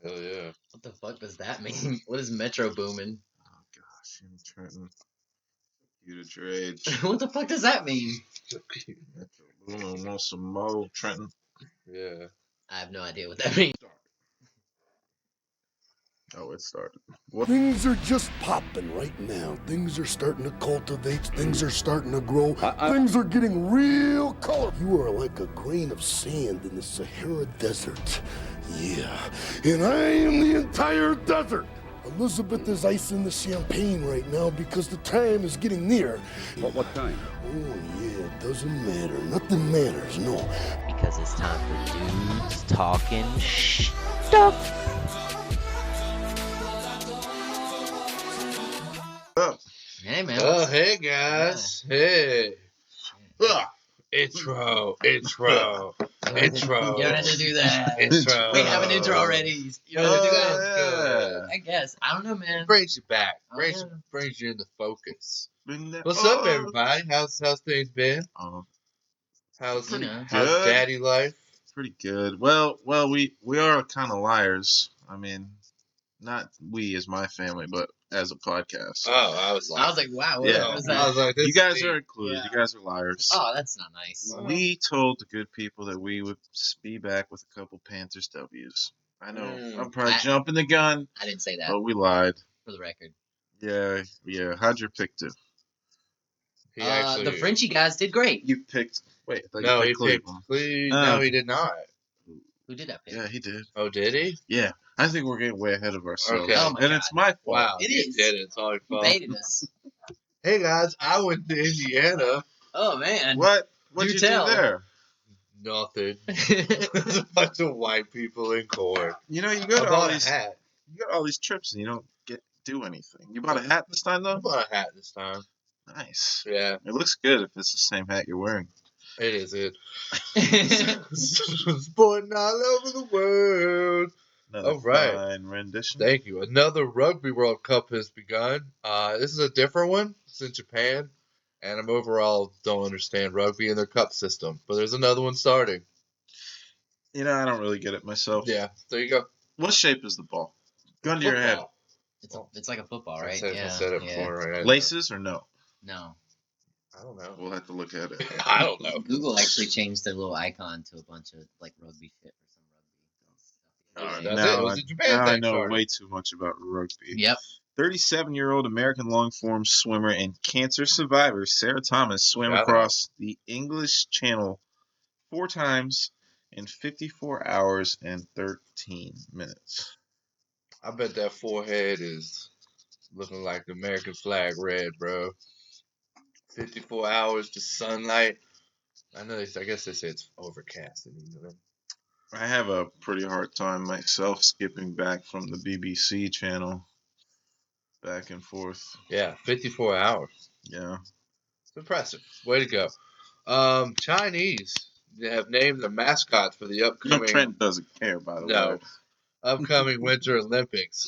Hell yeah. What the fuck does that mean? What is Metro Boomin'? Oh gosh, Yung Trenton. You to Dredge. What the fuck does that mean? Metro Boomin wants some mo, Trenton. Yeah. I have no idea what that means. Oh, it started. Things are just popping right now. Things are starting to cultivate. Things are starting to grow. Things are getting real color. You are like a grain of sand in the Sahara Desert. Yeah, and I am the entire desert. Elizabeth is icing the champagne right now because the time is getting near. But what time? Oh, yeah, it doesn't matter. Nothing matters, no. Because it's time for dudes talking stuff. Hey, man. Oh, hey, guys. Hey. Intro. You don't have to do that. Intro. We have an intro already. You don't have to do that. Good. I guess. I don't know, man. Brings you back. Oh, Brings you into focus. Bring that- What's up, everybody? How's things been? How's You know. how's Good. daddy life? Pretty good. Well, we are kind of liars. I mean, not we as my family, but as a podcast. Oh, I was I was like, wow. What Yeah. was I that? was like, this You guys is are included. Yeah. You guys are liars. Oh, that's not nice. We told the good people that we would be back with a couple Panthers W's. I know I'm probably jumping the gun, I didn't say that, but we lied. for the record. Yeah. How'd your pick do? He actually, The Frenchie guys did great. You picked. Wait, I thought No, you he picked picked Cleveland. Cleveland. Oh. No, he did not. Who did that pick? Yeah, he did. Oh, did he? Yeah, I think we're getting way ahead of ourselves. Okay. Oh my and God. it's my fault. Wow, It he is. did it. It's all your You fault. baited us. Hey guys, I went to Indiana. Oh, man. What? What'd Do you tell. do there? Nothing. There's a bunch of white people in court. You know, you I go to all bought a these. hat. You got all these trips and you don't do anything. You bought a hat this time I though. bought a hat this time. Nice. Yeah, It looks good if it's the same hat you're wearing. it is it. Sporting all over the world. Another All right. fine rendition. Thank you. Another Rugby World Cup has begun. This is a different one. It's in Japan. And I'm overall don't understand rugby and their cup system. But there's another one starting. You know, I don't really get it myself. Yeah, there you go. What shape is the ball? Gun to your head. Football. It's like a football, I right? said, Yeah. I said it yeah. before, right? Laces or no? No. I don't know. We'll have to look at it. I don't know. Google actually changed their little icon to a bunch of like rugby shit for some rugby. That's now it. It was a Japan now I thing know started. way too much about rugby. Yep. 37-year-old American long-form swimmer and cancer survivor Sarah Thomas swam Shout out. across the English Channel 4 times in 54 hours and 13 minutes. I bet that forehead is looking like the American flag red, bro. 54 hours to sunlight. I guess they say it's overcast in England. I have a pretty hard time myself skipping back from the BBC channel back and forth. Yeah, 54 hours. Yeah. It's impressive. Way to go. Chinese, they have named the mascot for the No, upcoming Trent doesn't care, by the No. way. upcoming Winter Olympics.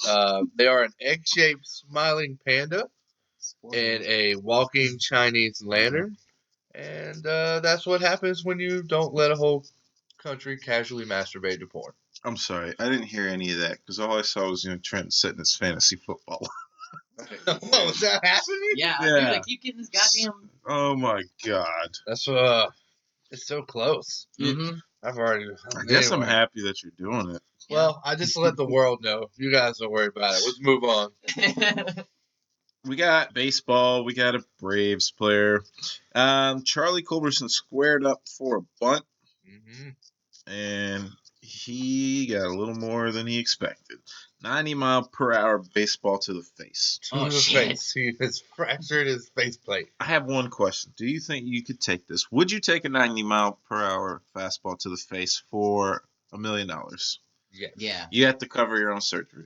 They are an egg-shaped smiling panda and a walking Chinese lantern. And that's what happens when you don't let a whole country casually masturbate to porn. I'm sorry, I didn't hear any of that because all I saw was Trent sitting his fantasy football. Oh, is that happening? Yeah, Yeah. dude, I keep getting this goddamn. Oh my god! That's it's so close. Mm-hmm. I've already. I guess I'm anyway. happy that you're doing it. Well, I just let the world know. You guys don't worry about it. Let's move on. We got baseball. We got a Braves player. Charlie Culberson squared up for a bunt, and he got a little more than he expected. 90-mile-per-hour baseball to the face. Oh, To the shit. face. He has fractured his faceplate. I have one question. Do you think you could take this? Would you take a 90-mile-per-hour fastball to the face for $1 million? Yeah. Yeah. You have to cover your own surgery.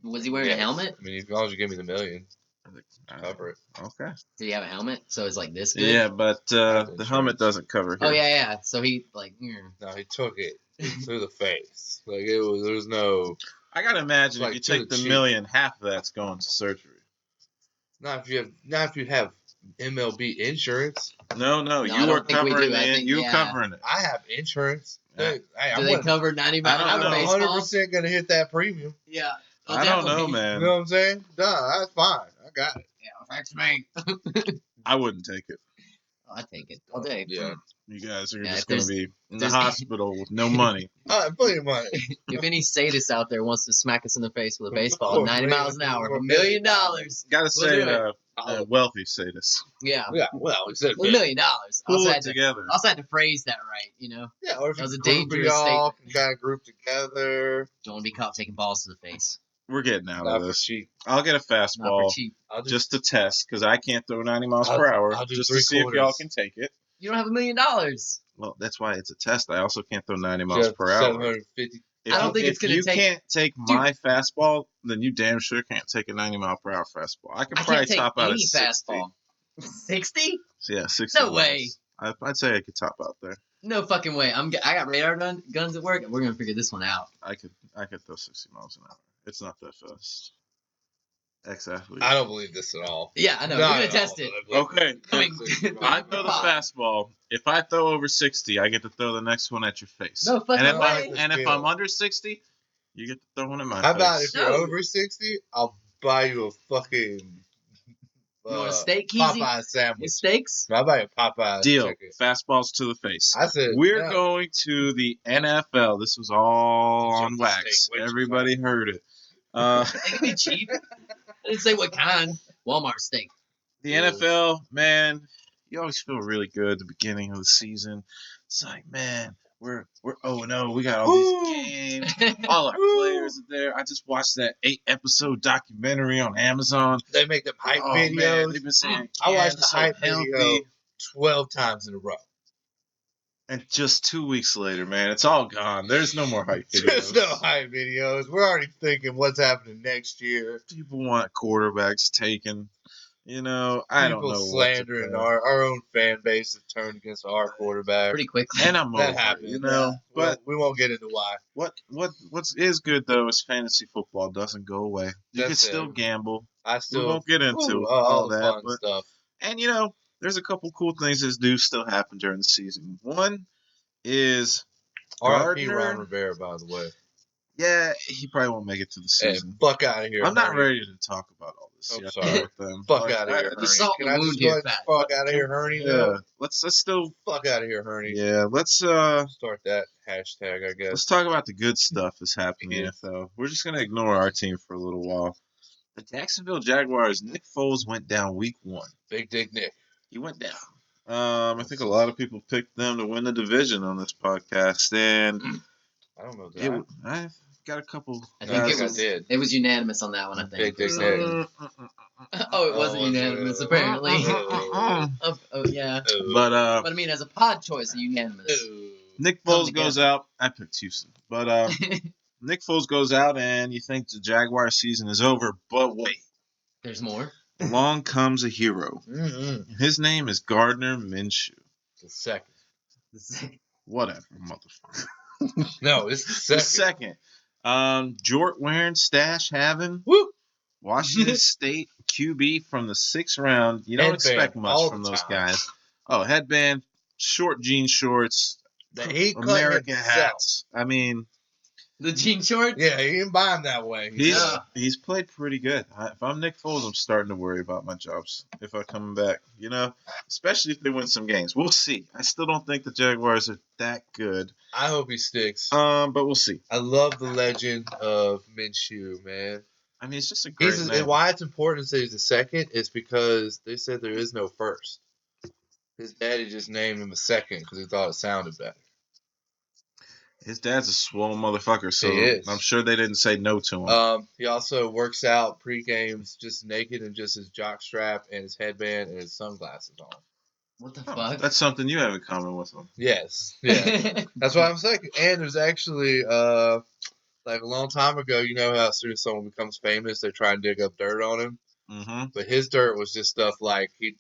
Was he wearing Yes. a helmet? I mean, as long as you give me the $1 million, Alright, cover it. Okay. Did he have a helmet? So it's like this good? Yeah, but the insurance. helmet doesn't cover here. Oh, yeah. So he, like, No, he took it to the face. Like there was no. I gotta imagine Like if you to take the the cheek. million, half of that's going to surgery. Not if you have MLB insurance. No, I you don't are think we covering do. I it. think- You yeah. covering it. I have insurance. Yeah. Do they cover 90 mile I an don't hour know. I'm baseball? 100% gonna hit that premium. Yeah. Oh, I don't know, definitely. You man. know what I'm saying? Duh, that's fine. I got it. Yeah, thanks, mate. I wouldn't take it. I'll take it all day. Yeah. You guys are Yeah, just if going to there's- be in the there's- hospital with no money. Plenty of money. If any sadist out there wants to smack us in the face with a Of baseball course, at 90 man. miles an hour, For $1 million. Got to say, do it. wealthy sadist. Yeah. Yeah, well, except $1 million. I Pull also it had to together. phrase that right, you know? Yeah, or if That was you a group of dangerous y'all can kind of group together. Don't want to be caught taking balls to the face. We're getting out Not of for this. cheap. I'll get a Not for fastball cheap. I'll just to test because I can't throw 90 miles I'll- per hour I'll do just to three see if y'all quarters. can take it. You don't have $1 million. Well, that's why it's a test. I also can't throw 90 miles just per hour. 750. If, I don't think if it's gonna you take- can't take my fastball, then you damn sure can't take a 90 mile per hour fastball. I could I probably can't take top out any at 60. fastball. 60? Yeah, 60. No way. miles. I'd say I could top out there. No fucking way. I got radar guns at work, and we're gonna figure this one out. I could throw 60 miles an hour. It's not that fast. Ex-athlete. I don't believe this at all. Yeah, I know. Not We're gonna at test all, it. but I Okay. believe I mean, I throw the fastball. If I throw over 60, I get to throw the next one at your face. No fucking and if way. if I'm under 60, you get to throw one at my How face. about if you're No. over 60, I'll buy you a fucking You want a steak, Keezy? Popeye With sandwich. steaks? I'll buy you a Popeye Deal. chicken. Fastballs to the face. I said We're no. going to the NFL. This was all Jump on the wax. steak, wait, Everybody heard it. It can be cheap. I didn't say what kind. Walmart steak. The NFL, man, you always feel really good at the beginning of the season. It's like, man, we're 0-0. We got all these games. All our players are there. I just watched that 8-episode documentary on Amazon. They make them hype Oh, man, videos. they've been saying I watched the Kansas so hype healthy. video 12 times in a row. And just 2 weeks later, man, it's all gone. There's no more hype videos. There's no hype videos. We're already thinking what's happening next year. People want quarterbacks taken. You know, I don't People know. slandering what to our own fan base have turned against our quarterback. Pretty quickly. and I'm That over, happens, you know. yeah. But we won't get into why. what is good though is fantasy football doesn't go away. You can That's still it. gamble. I We still won't get into all all the that, fun but stuff. and you know, there's a couple cool things that do still happen during the season. One is R.I.P. Gardner. Ron Rivera, by the way. yeah, he probably won't make it to the Hey, season. fuck out of here. I'm not Herney. ready to talk about all this I'm yet sorry. with them. Fuck Like, out of here, I- Herney. salt in Can the I wound just here, go ahead and Pat. fuck out of here, Herney? Yeah, let's still Fuck out of here, Herney. yeah, let's Start that hashtag, I let's guess. talk about the good stuff that's happening in Yeah. the NFL. We're just gonna ignore our team for a little while. The Jacksonville Jaguars, Nick Foles went down week 1. Big Dick Nick. He went down. I think a lot of people picked them to win the division on this podcast, and I don't know. Did I? I've got a couple. I think guys it was did. it was unanimous on that one, I Big think. Dick So- Nick. Oh, it wasn't Oh, unanimous, no. apparently. Oh. Oh, yeah. But But I mean, as a pod choice, unanimous. Nick Come Foles goes together. out. I picked Houston, but Nick Foles goes out, and you think the Jaguar season is over. But wait, There's more. along comes a hero. Mm-mm. His name is Gardner Minshew. The second. Whatever, motherfucker. No, it's the The second. second. Jort wearing, stash having. Woo! Washington State QB from the 6th round. You don't Headband expect much all from the those time. guys. Oh, headband, short jean shorts, The heat cut American himself. hats. I mean, The jean shorts? Yeah, he didn't buy him that way. he's played pretty good. If I'm Nick Foles, I'm starting to worry about my jobs if I come back. You know, especially if they win some games. We'll see. I still don't think the Jaguars are that good. I hope he sticks. But we'll see. I love the legend of Minshew, man. I mean, it's just a great name. And why it's important to say he's the second is because they said there is no first. His daddy just named him a second because he thought it sounded better. His dad's a swole motherfucker, so He is. I'm sure they didn't say no to him. He also works out pre-games just naked and just his jockstrap and his headband and his sunglasses on. What the Oh, fuck? that's something you have in common with him. Yes, yeah, that's why I'm saying. And there's actually like a long time ago, you know how as soon as someone becomes famous, they try and dig up dirt on him. Mm-hmm. But his dirt was just stuff like he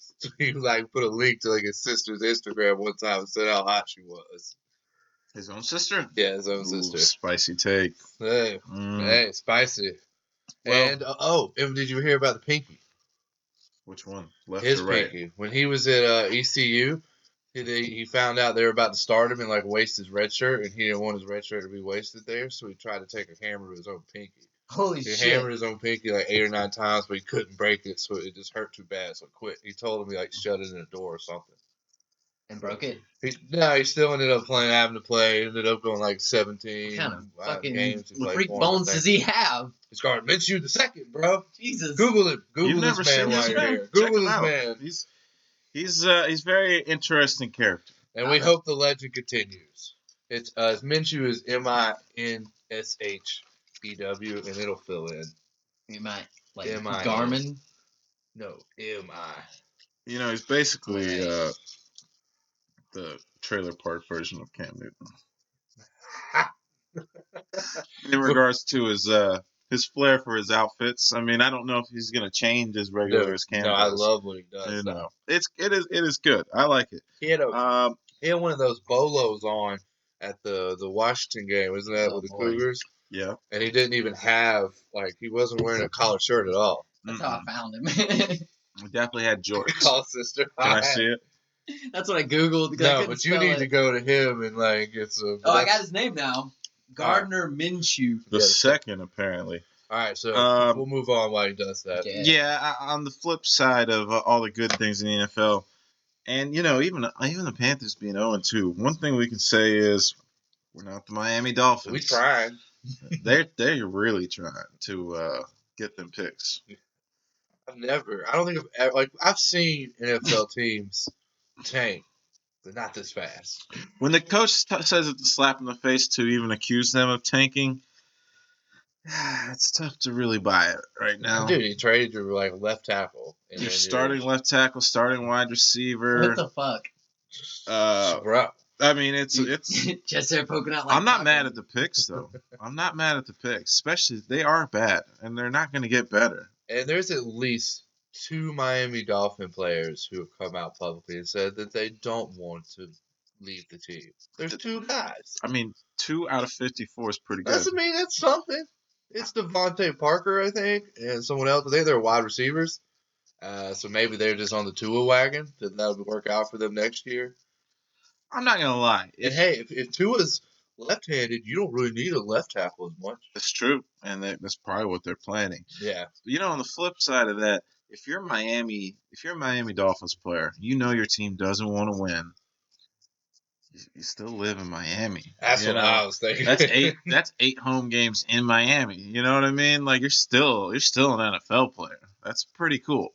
like put a link to like his sister's Instagram one time and said how hot she was. His own sister? Yeah, his own Ooh, sister. spicy take. Hey, Mm. hey, spicy. Well- And and did you hear about the pinky? Which one? Left His or right? pinky. When he was at ECU, he found out they were about to start him and like waste his red shirt, and he didn't want his red shirt to be wasted there, so he tried to take a hammer to his own pinky. Holy He shit. hammered his own pinky like 8 or 9 times, but he couldn't break it, so it just hurt too bad, so he quit. He told him he like shut it in a door or something. And broke it? He still ended up having to play. Ended up going like 17 What kind of fucking games. freak bones does he have? He's guarding Minshew the second, bro. Jesus. Google him. Google You've never this man seen while this you're man? here. Check Google him this out. man. He's very interesting character. And we hope the legend continues. It's Minshew is MINSHEW, and it'll fill in. M-I, like M-I-N. Garmin? No, M-I. You know, he's basically the trailer park version of Cam Newton. In regards to his flair for his outfits, I mean, I don't know if he's gonna change as regular as Cam No, I does. love what he does. You know, it is good. I like it. He had one of those bolos on at the Washington game, wasn't that, with the Cougars? Yeah. And he didn't even have he wasn't wearing a collared shirt at all. That's how I found him. We definitely had George. Call sister. Can I see it? That's what I googled. Because No, but you need to go to him and get some. Oh, I got his name now. Gardner Minshew. The second, apparently. All right, so we'll move on while he does that. Yeah, on the flip side of all the good things in the NFL, and you know, even the Panthers being 0-2, one thing we can say is we're not the Miami Dolphins. We tried. They're really trying to get them picks. I don't think I've seen NFL teams tank, but not this fast. When the coach says it's a slap in the face to even accuse them of tanking, it's tough to really buy it right now. Dude, he traded your left tackle. And You're starting left tackle, starting wide receiver. What the fuck? Bro. I mean, it's just there poking out. Like I'm not mad at the picks though. I'm not mad at the picks, especially they are bad and they're not going to get better. And there's at least 2 Miami Dolphin players who have come out publicly and said that they don't want to leave the team. There's 2 guys. I mean, 2 out of 54 is pretty good. That's something. It's Devontae Parker, I think, and someone else. I think they're wide receivers. So maybe they're just on the Tua wagon. That would work out for them next year. I'm not going to lie. And hey, if Tua's left-handed, you don't really need a left tackle as much. That's true, and that's probably what they're planning. Yeah. But, you know, on the flip side of that, if you're a Miami Dolphins player, you know your team doesn't want to win. You still live in Miami. That's what I was thinking. That's 8 home games in Miami. You know what I mean? Like you're still an NFL player. That's pretty cool.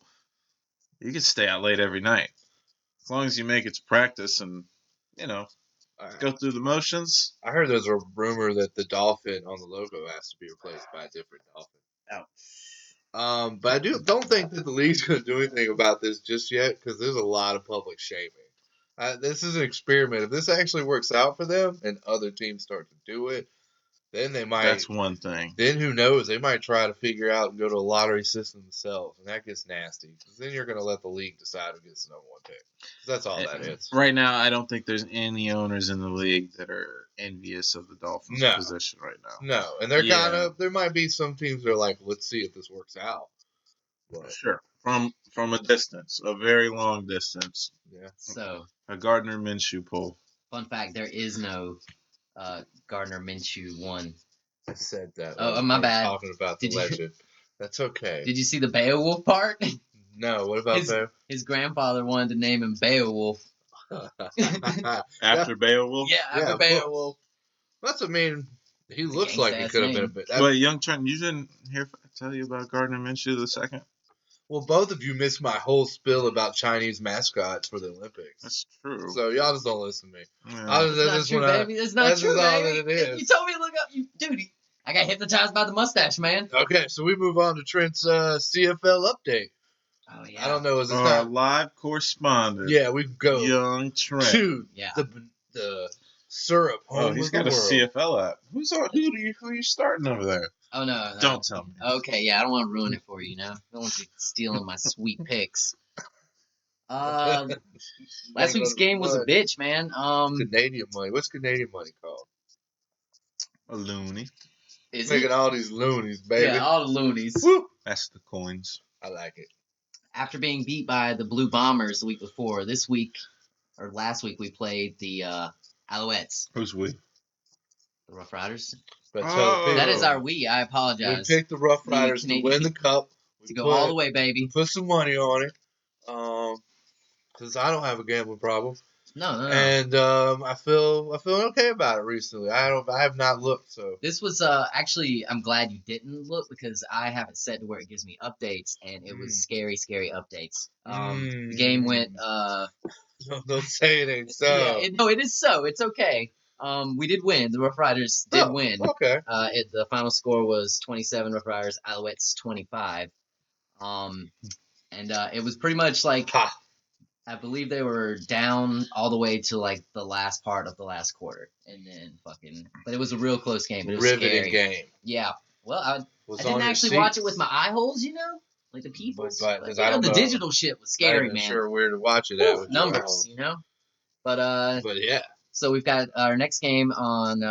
You can stay out late every night as long as you make it to practice and go through the motions. I heard there's a rumor that the dolphin on the logo has to be replaced by a different dolphin. Ouch. But I don't think that the league's going to do anything about this just yet because there's a lot of public shaming. This is an experiment. If this actually works out for them and other teams start to do it, then they might. That's one thing. Then who knows? They might try to figure out and go to a lottery system themselves, and that gets nasty. Because then you're going to let the league decide who gets the number 1 pick. That's all that is. Right now, I don't think there's any owners in the league that are envious of the Dolphins' position right now. No, and they're there might be some teams that are like, let's see if this works out. But sure. From a distance, a very long distance. Yeah. So a Gardner Minshew poll. Fun fact: there is no Gardner Minshew 1. I said that. Oh, my bad. Talking about the legend. That's okay. Did you see the Beowulf part? No. What about that? His grandfather wanted to name him Beowulf. After Beowulf? Yeah, after Beowulf. He looks like he could have been a bit. Wait, Young Trenton, you didn't hear tell you about Gardner Minshew the second? Well, both of you missed my whole spill about Chinese mascots for the Olympics. That's true. So y'all just don't listen to me. Yeah. That's not true, baby. That's not true, baby. It is. You told me to look up. Dude, I got hypnotized by the mustache, man. Okay, so we move on to Trent's CFL update. Oh, yeah. I don't know. Is this Our not live correspondent. Yeah, we go. Young Trent. To Yeah. the syrup home Oh, he's of got the a world. CFL app. Who are you starting over there? Oh, no. Don't tell me. Okay, yeah, I don't want to ruin it for you, I don't want you stealing my sweet picks. Last week's game was a bitch, man. Canadian money. What's Canadian money called? A loony. Is Making it? all these loonies, baby. Yeah, all the loonies. Woo! That's the coins. I like it. after being beat by the Blue Bombers the week before, this week or last week we played the Alouettes. Who's we? The Rough Riders. But tell Oh. people, That is our we. I we apologize. picked the Rough The Riders to Canadian- win the cup. We To go all the way, We baby. put some money on it. Because I don't have a gambling problem. No. And I feel okay about it recently. I have not looked, so This was actually I'm glad you didn't look because I have it set to where it gives me updates and it was scary updates. The game went don't say it ain't so. yeah, no, it is so. It's okay. We did win. The Rough Riders did win. Okay. The final score was 27 Rough Riders, Alouettes 25. And it was pretty much like I believe they were down all the way to like the last part of the last quarter, and then but it was a real close game. But it was Riveting scary. game. Yeah. Well, I Was didn't on your actually watch it seats. with my eye holes, you know, like the people. But- 'cause I don't the know. digital shit was Not scary, even man. sure where to watch it at. With your Numbers, eyes. you know. But But yeah. so we've got our next game on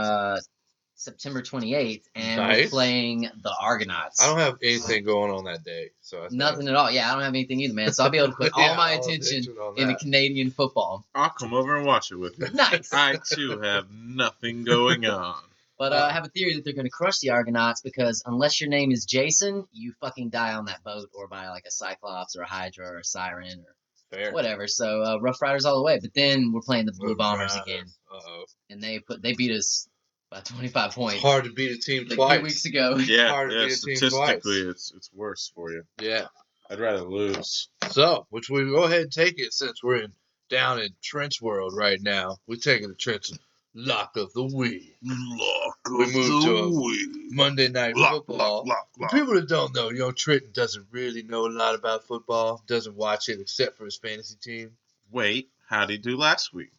September 28th, and we're Nice. playing the Argonauts. I don't have anything going on that day, so I think Nothing at all. Yeah, I don't have anything either, man. So I'll be able to put all Yeah, my all attention on into that. Canadian football. I'll come over and watch it with you. Nice. I too have nothing going on. But I have a theory that they're going to crush the Argonauts because unless your name is Jason, you fucking die on that boat or by like a Cyclops or a Hydra or a Siren or Fair. whatever. So Rough Riders all the way. But then we're playing the Blue Bombers again, Uh-oh. and they beat us by 25 points. It's hard to beat a team like twice. 2 weeks ago. Yeah, Hard to yeah. beat a team Statistically, it's worse for you. Yeah. I'd rather lose. So, which we go ahead and take it since we're down in Trent's world right now. We're taking the Trent's lock of the week. We moved to Monday Night Football. For people that don't know, Trenton doesn't really know a lot about football. Doesn't watch it except for his fantasy team. Wait, how'd he do last week?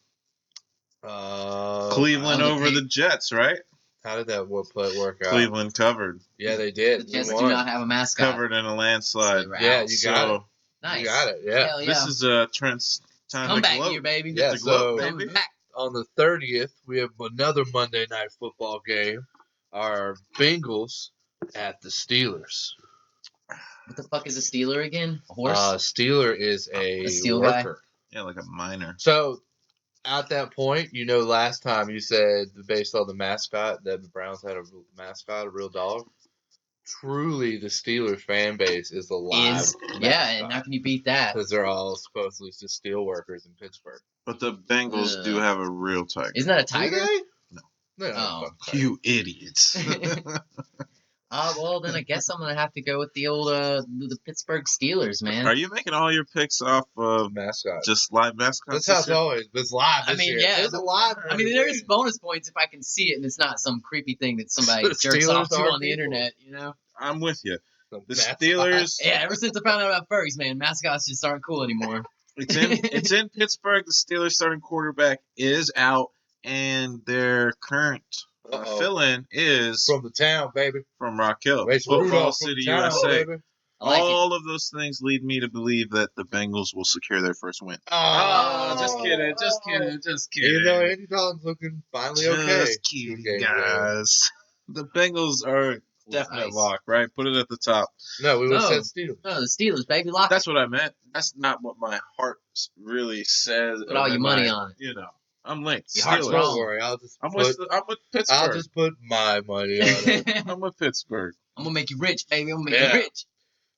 I Cleveland don't over think- the Jets, right? How did that work out? Cleveland covered. Yeah, they The did. Jets We do won. not have a mascot. Covered in a landslide. So we're Yeah, out. you got it. Nice. You got it, yeah. Hell yeah. This is Trent's time Come to back gloat. here, baby. Yeah, To gloat, so- baby. Come back. On the 30th, we have another Monday Night Football game. Our Bengals at the Steelers. What the fuck is a Steeler again? A horse? Steeler is a steel guy? worker. Yeah, like a miner. So, at that point, last time you said, based on the mascot, that the Browns had a mascot, a real dog. Truly, the Steelers fan base is alive. Yeah, and how can you beat that? Because they're all supposedly just steel workers in Pittsburgh. But the Bengals do have a real tiger. Isn't that a Do tiger? they? No. They don't Oh. fuck tiger. You idiots. Well, then I guess I'm gonna have to go with the old the Pittsburgh Steelers, man. Are you making all your picks off of Mascot. just live mascots? That's how this it's year? always. It's live. I this mean, year. yeah, It's alive. I mean, there is bonus points if I can see it and it's not some creepy thing that somebody The jerks Steelers off to are on the people. internet, you know? I'm with you. The Mascot. Steelers. Yeah, ever since I found out about furries, man, mascots just aren't cool anymore. It's in Pittsburgh. The Steelers starting quarterback is out, and their current Uh-oh. fill-in is From the town, baby. from Rock Hill, Mason Football Rudolph from City, the town, USA. baby. I like it. All of those things lead me to believe that the Bengals will secure their first win. Oh, just kidding. Andy Dalton's looking finally okay. Just kidding, Okay, guys. The Bengals are definite Nice. lock, right? Put it at the top. No, we would No. have said Steelers. No, the Steelers, baby, lock. That's what I meant. That's not what my heart really says. Put all your money on it. I'm linked. Your heart's Steelers. wrong. Don't worry, I'm with Pittsburgh. I'll just put my money on it. I'm I'm with Pittsburgh. gonna make you rich, baby. I'm gonna make Yeah. you rich.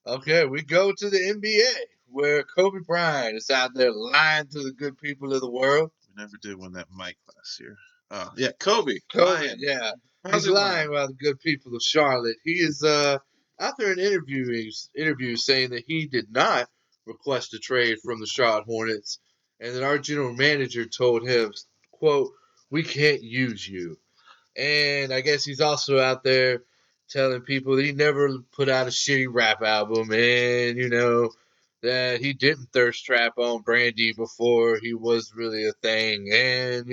Okay, we go to the NBA where Kobe Bryant is out there lying to the good people of the world. We never did win that mic last year. Oh, yeah, Kobe. Kobe, Lying. yeah. How's He's it lying about the good people of Charlotte. He is out there in interviews saying that he did not request a trade from the Charlotte Hornets, and that our general manager told him, quote, "We can't use you." And I guess he's also out there telling people that he never put out a shitty rap album, and that he didn't thirst trap on Brandy before he was really a thing, and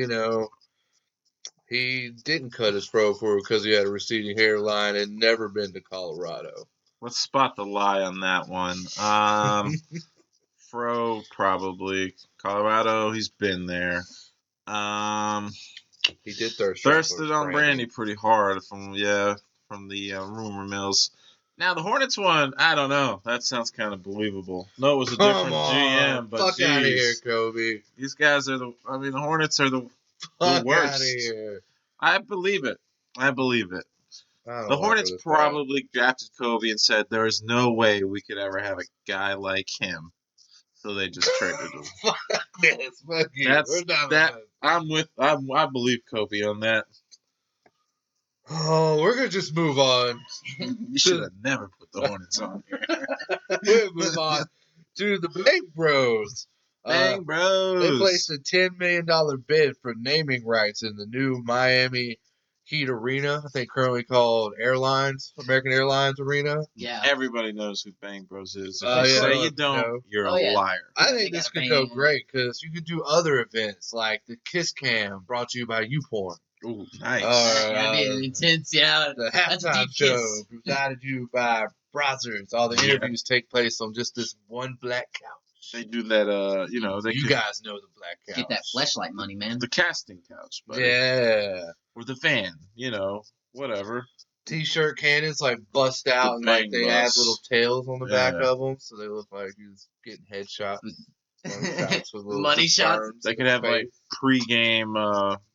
he didn't cut his fro for because he had a receding hairline and never been to Colorado. Let's spot the lie on that one. Fro, probably. Colorado, he's been there. He did thirst trap Thirsted on Brandy pretty hard from the rumor mills. Now the Hornets one, I don't know. That sounds kind of believable. No, it was a different GM, but fuck out of here, geez, Kobe. these guys are the Hornets are the Fuck worst. out of here. I believe it. I don't The like Hornets this probably drafted Kobe and said there is no way we could ever have a guy like him. So they just traded him. Fuck this. Fuck you. We're done with this. I believe Kobe on that. Oh, we're gonna just move on. You should have never put the Hornets on here. We'll move on to the Bang Bros. Bang Bros. They placed a $10 million bid for naming rights in the new Miami Heat Arena, I think currently called American Airlines Arena. Yeah. Everybody knows who Bang Bros is. If Yeah, you say you don't, no. you're Oh, a yeah. liar. I They think this gotta could go bang. great because you could do other events like the Kiss Cam brought to you by YouPorn. Ooh, nice. That'd be intense, yeah. The That's a halftime deep show kiss. presented to you by Brazzers. All the Yeah. interviews take place on just this one black couch. They do that, You guys know the black couch. Get that fleshlight money, man. the casting couch, buddy. Yeah. Or the van, whatever. T-shirt cannons like bust out The and like bang they add bus. little tails on the back Yeah. of them, so they look like he's getting headshots. Shots with little Money shots. burns They in could his have like face. pre-game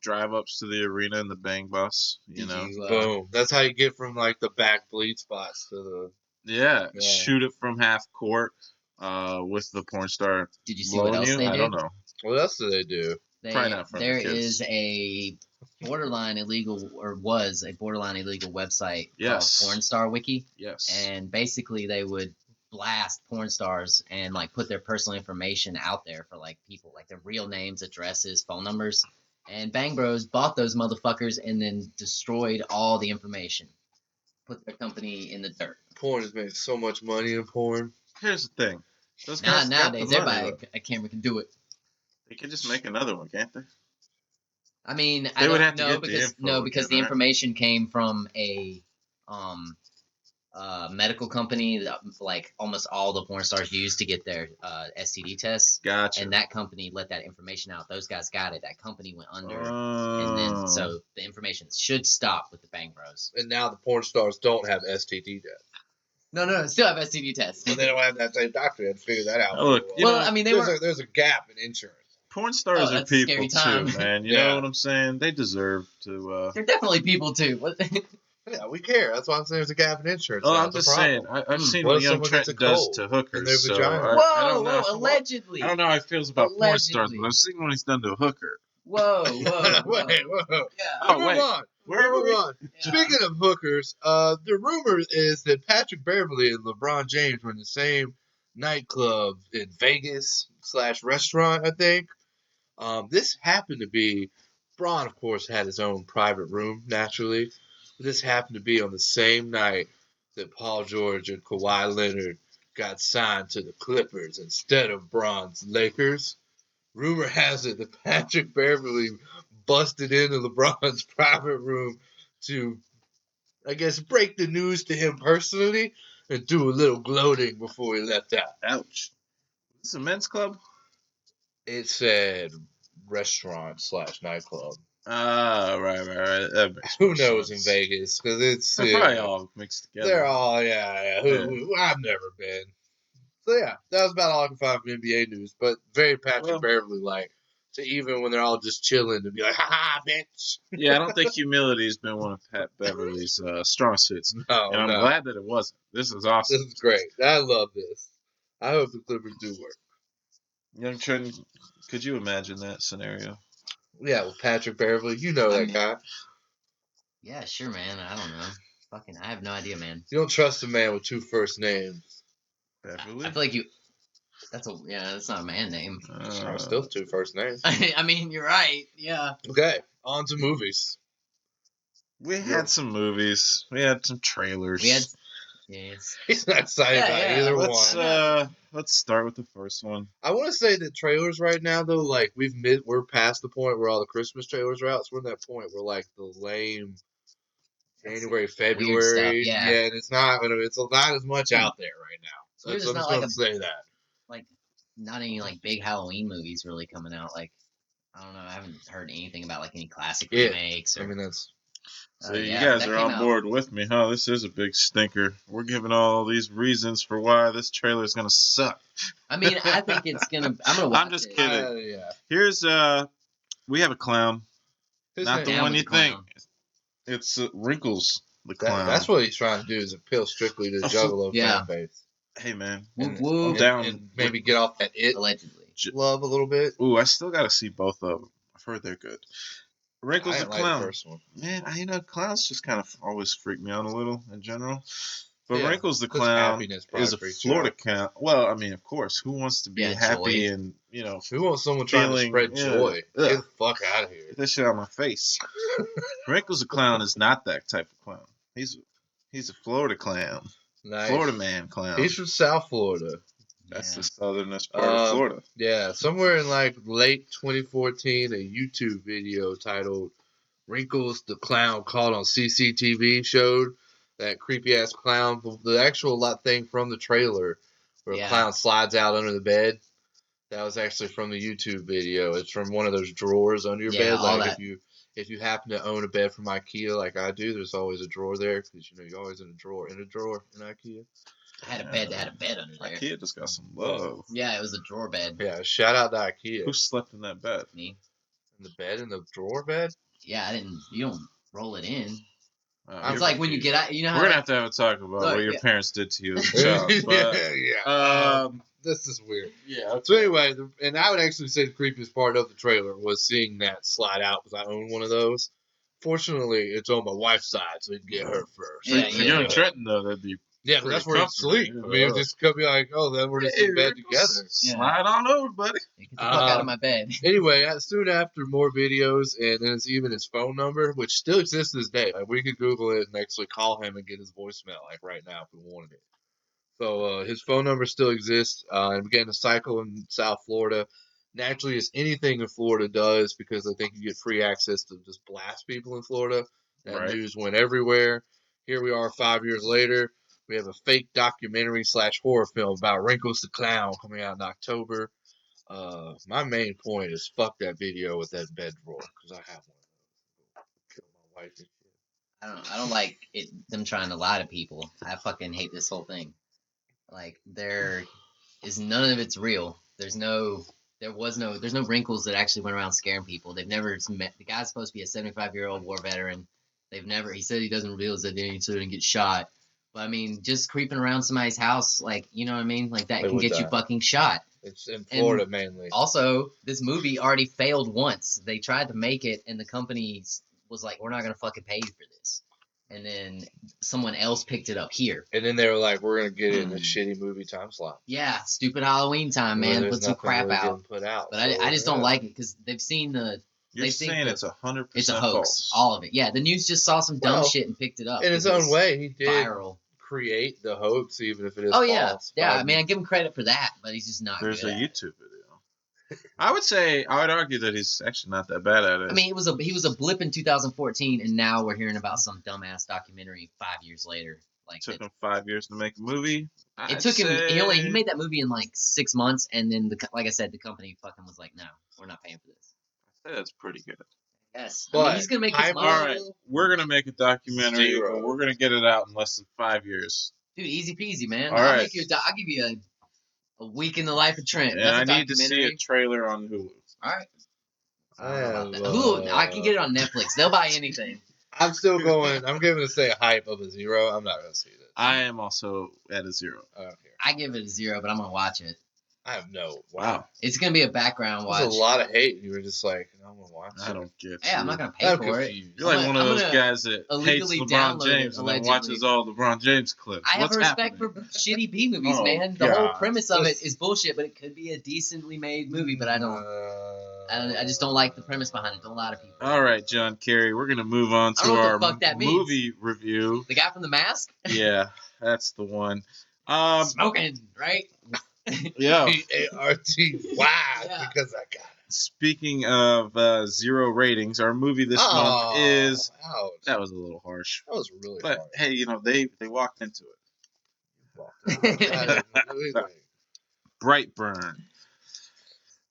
drive-ups to the arena in the Bang Bus, Boom. That's how you get from like the back bleed spots to the. Yeah, Yeah. shoot it from half court with the porn star Did you see what blowing else you. they I did? don't know. What else do they do? Probably not from the There kids. is a borderline illegal, or was a borderline illegal website Yes. called Porn Star Wiki, Yes. and basically they would blast porn stars and like put their personal information out there for like people, like their real names, addresses, phone numbers. And Bang Bros bought those motherfuckers and then destroyed all the information, put their company in the dirt. Porn has made so much money in porn. Here's the thing. Those guys got Nowadays, the money, everybody though. a camera can do it. They could just make another one, can't they? I mean, They I would don't have to know get the because info because the again, right? information came from a medical company that like almost all the porn stars use to get their STD tests, Gotcha. and that company let that information out. Those guys got it. That company went under, and Oh. then so the information should stop with the Bang Bros. And now the porn stars don't have STD tests. No, still have STD tests. But they don't have that same doctor. They had to figure that out. Oh, look, you Well, know, I mean, they were. There's a gap in insurance. porn stars Oh, are that's a people scary time. too, man. You Yeah. know what I'm saying? They deserve to. They're definitely people too. What? Yeah, we care. That's why I'm saying there's a gap in insurance. Oh, Now. I'm It's a just saying. problem. I've seen What what if Young someone gets Trenton a does cold to in hookers. their So vagina? I Whoa, don't know. allegedly. I don't know how he feels about porn stars, Allegedly. but I've seen what he's done to a hooker. Whoa. Wait, whoa. Yeah. Oh, Move wait. on. Where Move were we? on. Yeah. Speaking of hookers, the rumor is that Patrick Beverly and LeBron James were in the same nightclub in Vegas / restaurant, I think. This happened to be, Braun, of course, had his own private room, naturally. But this happened to be on the same night that Paul George and Kawhi Leonard got signed to the Clippers instead of Braun's Lakers. Rumor has it that Patrick Beverly busted into LeBron's private room to, I guess, break the news to him personally and do a little gloating before he left out. Ouch. This is a men's club? It said restaurant / nightclub. Ah, right. That makes Who more knows in sense. Vegas? Because it's They're probably all mixed together. they're all I've never been. So yeah, that was about all I can find for NBA news. But very Patrick Beverly like to even when they're all just chilling to be like, ha ha, bitch. Yeah, I don't think humility has been one of Pat Beverly's strong suits. No, And I'm no. glad that it wasn't. This is awesome. This is great. I love this. I hope the Clippers do work. Young Trenton, could you imagine that scenario? Yeah, with Patrick Beverly, you know that guy. Yeah, sure, man. I don't know. Fucking, I have no idea, man. You don't trust a man with 2 first names. Beverly? I feel like you. That's not a man name. Still 2 first names. I mean, you're right. Yeah. Okay, on to movies. We had some movies. We had some trailers. We had. Yes. He's not excited Yeah, about yeah. either Let's one. let's start with the first one. I want to say that trailers right now, though, like we're past the point where all the Christmas trailers are out. So we're in that point where like the lame January, February, stuff, yeah. and it's not as much out there right now. So There's I'm not just like going to say that. Like, not any like big Halloween movies really coming out. Like, I don't know. I haven't heard anything about like any classic Yeah. remakes. Or, I mean, that's So yeah, you but guys that are came on out- board with me, huh? This is a big stinker. We're giving all these reasons for why this trailer is gonna suck. I mean, I think it's gonna. I'm gonna watch I'm just it. kidding. Yeah. Here's we have a clown, His not name- the Down one with you the think. clown. It's Wrinkles the clown. That's what he's trying to do is appeal strictly to the Juggalo Yeah. fan base. Hey man, Whoop And- whoop. I'm down. And maybe get off that it Allegedly. love a little bit. Ooh, I still gotta see both of them. I've heard they're good. Wrinkles I the didn't like the clown. first one. Man, clowns just kind of always freak me out a little in general. But Yeah, Wrinkles the 'cause clown happiness probably is a freaks you Florida out. clown. Well, I mean, of course, who wants to be Yeah, happy joy. and Who wants someone trying to Feeling- spread yeah. joy? Ugh. Get the fuck out of here. get that shit out of my face? Wrinkles the clown is not that type of clown. He's a Florida clown, Nice. Florida man clown. He's from South Florida. That's Yeah. the southernest part of Florida. Yeah, somewhere in like late 2014, a YouTube video titled "Wrinkles the Clown" caught on CCTV showed that creepy ass clown. The actual thing from the trailer where Yeah. a clown slides out under the bed. That was actually from the YouTube video. It's from one of those drawers under your Yeah, bed. all Like that. if you happen to own a bed from IKEA, like I do, there's always a drawer there because you're always in a drawer in IKEA. I had a bed that had a bed under there. IKEA just got some love. Yeah, it was a drawer bed. Yeah, shout out to IKEA. Who slept in that bed? Me. In the bed, in the drawer bed. Yeah, I didn't. You don't roll it in. I'm It's like when you get out. You know how We're gonna like- have to talk about Look, what your yeah. parents did to you as a child. But, yeah. This is weird. yeah. So anyway, and I would actually say the creepiest part of the trailer was seeing that slide out because I own one of those. Fortunately, it's on my wife's side, so we can get her first. Yeah, For young Trenton though, that'd be Yeah, but that's where you comforting, sleep. I yeah. mean, it's just gonna be like, oh, then we're just in bed together. Slide on over, buddy. Get the fuck out of my bed. Anyway, soon after, more videos, and then it's even his phone number, which still exists to this day. Like, we could Google it and actually call him and get his voicemail, like, right now if we wanted it. So, his phone number still exists, and we're getting a cycle in South Florida. Naturally, as anything in Florida does, because I think you get free access to just blast people in Florida. That Right. news went everywhere. Here we are 5 years later. We have a fake documentary / horror film about Wrinkles the Clown coming out in October. My main point is fuck that video with that bed drawer because I have one of those. Kill my wife and shit. I don't like it. Them trying to lie to people. I fucking hate this whole thing. Like there is none of it's real. There's no wrinkles that actually went around scaring people. They've never met. The guy's supposed to be a 75-year-old war veteran. He said he doesn't reveal his identity so he didn't get shot. But I mean, just creeping around somebody's house, like, you know what I mean? Like that They can would get you die. fucking shot. It's in Florida mainly. Also, this movie already failed once. They tried to make it, and the company was like, "We're not gonna fucking pay you for this." And then someone else picked it up here. And then they were like, we're going to get it in a shitty movie time slot. Yeah, stupid Halloween time, Where man. there's Put some nothing crap really out. getting put out. But So, I just don't yeah. like it because they've seen You're They think saying that it's 100% it's a hoax. false. All of it. Yeah, the news just saw some dumb Well, shit and picked it up. In his because own way, he did viral. create the hoax, even if it is Oh yeah, false. yeah. But I mean, I give him credit for that, but he's just not. There's a good at it. YouTube video. I would argue that he's actually not that bad at it. I mean, he was a blip in 2014, and now we're hearing about some dumbass documentary 5 years later. Like it took him 5 years to make a movie. it took him. He made that movie in like 6 months, and then like I said, the company fucking was like, "No, we're not paying for this." That's pretty good. Yes, I But mean, he's gonna make his I'm money. All right, we're gonna make a documentary, Zero. but we're gonna get it out in less than 5 years. Dude, easy peasy, man. All I'll right. make you. I'll give you a week in the life of Trent. And That's I a need to see a documentary. trailer on Hulu. All right. I I don't know about have, that. Hulu, I can get it on Netflix. They'll buy anything. I'm still going. I'm giving this thing a hype of a 0. I'm not going to see this. I am also at a 0. I don't care. I give it a 0, but I'm gonna watch it. I have no. Wow, It's gonna be a background watch. There's a lot of hate. You were just like, I'm going to watch it. I don't get Yeah, I'm you. not gonna pay I'm for it. confused. You're like I'm one gonna- of those I'm gonna guys that hates illegally LeBron download it, James and then allegedly. watches all LeBron James clips. I have What's a respect happening? for shitty B movies, Oh, man. The whole God. premise of it is bullshit, but it could be a decently made movie. But I just don't like the premise behind it. Don't lie to people. All right, John Kerry, we're gonna move on I to don't know what our the fuck that means. movie review. The guy from The Mask, Yeah, that's the one. smoking, right? Yeah. P-A-R-T-Y, Yeah. because I got it. Speaking of 0 ratings, our movie this month is Ouch. that was a little harsh, That was really but hard. hey, they walked into it. I didn't really like it. Brightburn.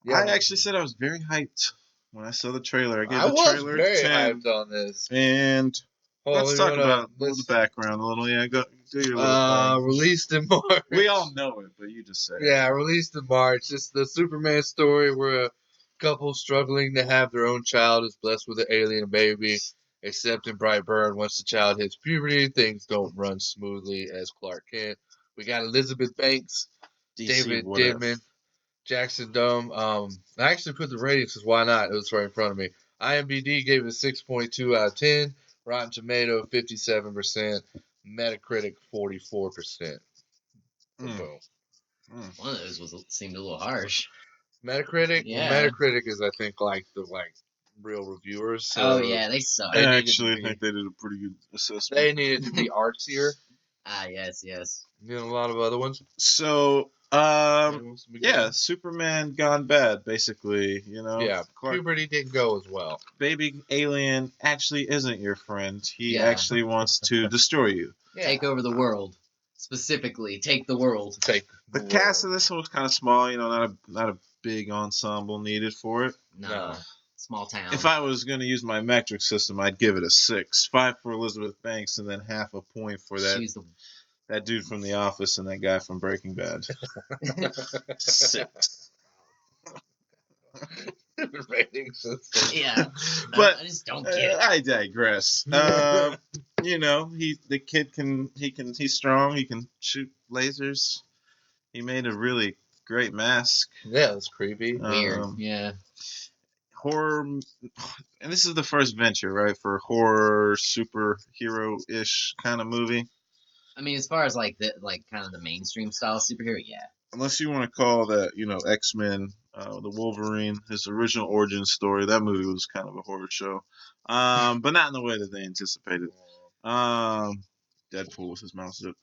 Yeah, I actually said I was very hyped when I saw the trailer. I gave I the was trailer very 10, hyped on this. and Let's talk about the background a little. Yeah, go do your little thing. Released in March. We all know it, but you just say it. Yeah, released in March. It's the Superman story where a couple struggling to have their own child is blessed with an alien baby. Except in Brightburn, once the child hits puberty, things don't run smoothly as Clark Kent. We got Elizabeth Banks, DC, David what if? Didman, Jackson Dome. I actually put the ratings because why not? It was right in front of me. IMDb gave it a 6.2 out of 10. Rotten Tomato 57%. Metacritic 44%. Boom. One of those seemed a little harsh. Metacritic. Yeah. Well, Metacritic is I think like the real reviewers. So Oh yeah, they suck. I actually think they did a pretty good assessment. They needed to be artsier. Yes. You know, a lot of other ones. So, yeah, Superman gone bad, basically. You know, Yeah, puberty didn't go as well. Baby alien actually isn't your friend. He actually wants to destroy you. Yeah. Take over the world. Specifically, take the world. The cast of this one was kind of small. You know, not a big ensemble needed for it. No. Small town. If I was going to use my metric system, I'd give it a 6. 5 for Elizabeth Banks, and then half a point for that dude from The Office and that guy from Breaking Bad. 6. Rating system. Yeah, but I just don't get it. I digress. You know, the kid he's strong. He can shoot lasers. He made a really great mask. Yeah, it's creepy. Weird. Yeah. Horror, and this is the first venture, right, for horror superhero-ish kind of movie. I mean, as far as kind of the mainstream style superhero, yeah. Unless you want to call that, you know, X-Men, the Wolverine, his original origin story. That movie was kind of a horror show, but not in the way that they anticipated. Deadpool with his mouth zipped.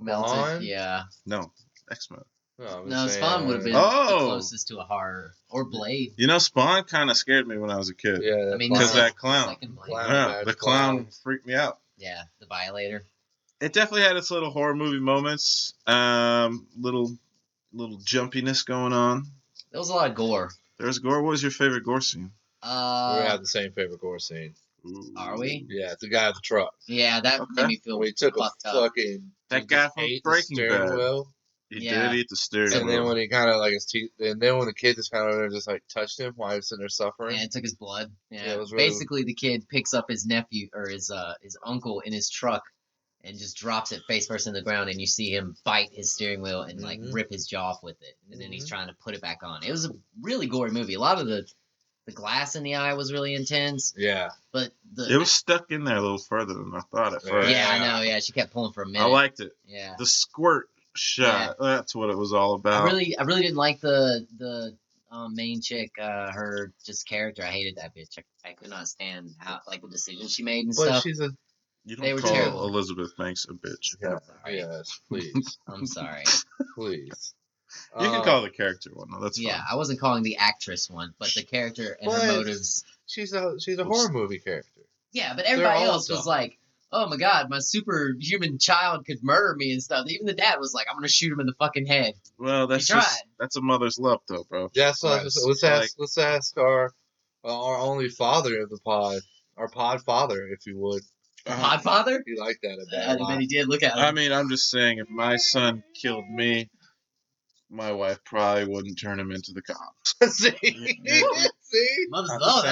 Melted, yeah. No, X-Men. No, Spawn would have been the closest to a horror. Or Blade. You know, Spawn kind of scared me when I was a kid. Yeah, I mean, because that clown. The clown freaked me out. Yeah, the Violator. It definitely had its little horror movie moments. Little jumpiness going on. There was a lot of gore. There's gore. What was your favorite gore scene? We have the same favorite gore scene. Ooh. Are we? Yeah, it's the guy at the truck. Yeah, that made me feel we took fucked a up. fucking that guy from Breaking Bad. Wheel. He did eat the steering wheel. And then when he kind of his teeth, and then when the kid just kind of just touched him while he was sitting there suffering. Yeah, it took his blood. Yeah, it was really... basically the kid picks up his nephew or his uncle in his truck and just drops it face first in the ground, and you see him bite his steering wheel and rip his jaw off with it, and then he's trying to put it back on. It was a really gory movie. A lot of the glass in the eye was really intense. Yeah, but it was stuck in there a little further than I thought at first. Yeah, I know. Yeah, she kept pulling for a minute. I liked it. Yeah, the squirt shot. Yeah. That's what it was all about. I really didn't like the main chick, her just character. I hated that bitch. I could not stand how the decisions she made and stuff. You don't call terrible. Elizabeth Banks a bitch. Yeah. Yes, please. I'm sorry. Please. You can call the character one. No, that's yeah. fine. I wasn't calling the actress one, but the character and her motives. She's a horror movie character. Yeah, but everybody else was like, "Oh my god, my superhuman child could murder me and stuff." Even the dad was like, "I'm gonna shoot him in the fucking head." Well, that's a mother's love, though, bro. Yeah, so let's ask our only father of the pod, our pod father, if you would. Podfather? He liked that a bad I bet he did. Look at him. I mean, I'm just saying, if my son killed me, my wife probably wouldn't turn him into the cops. See? Mother's love.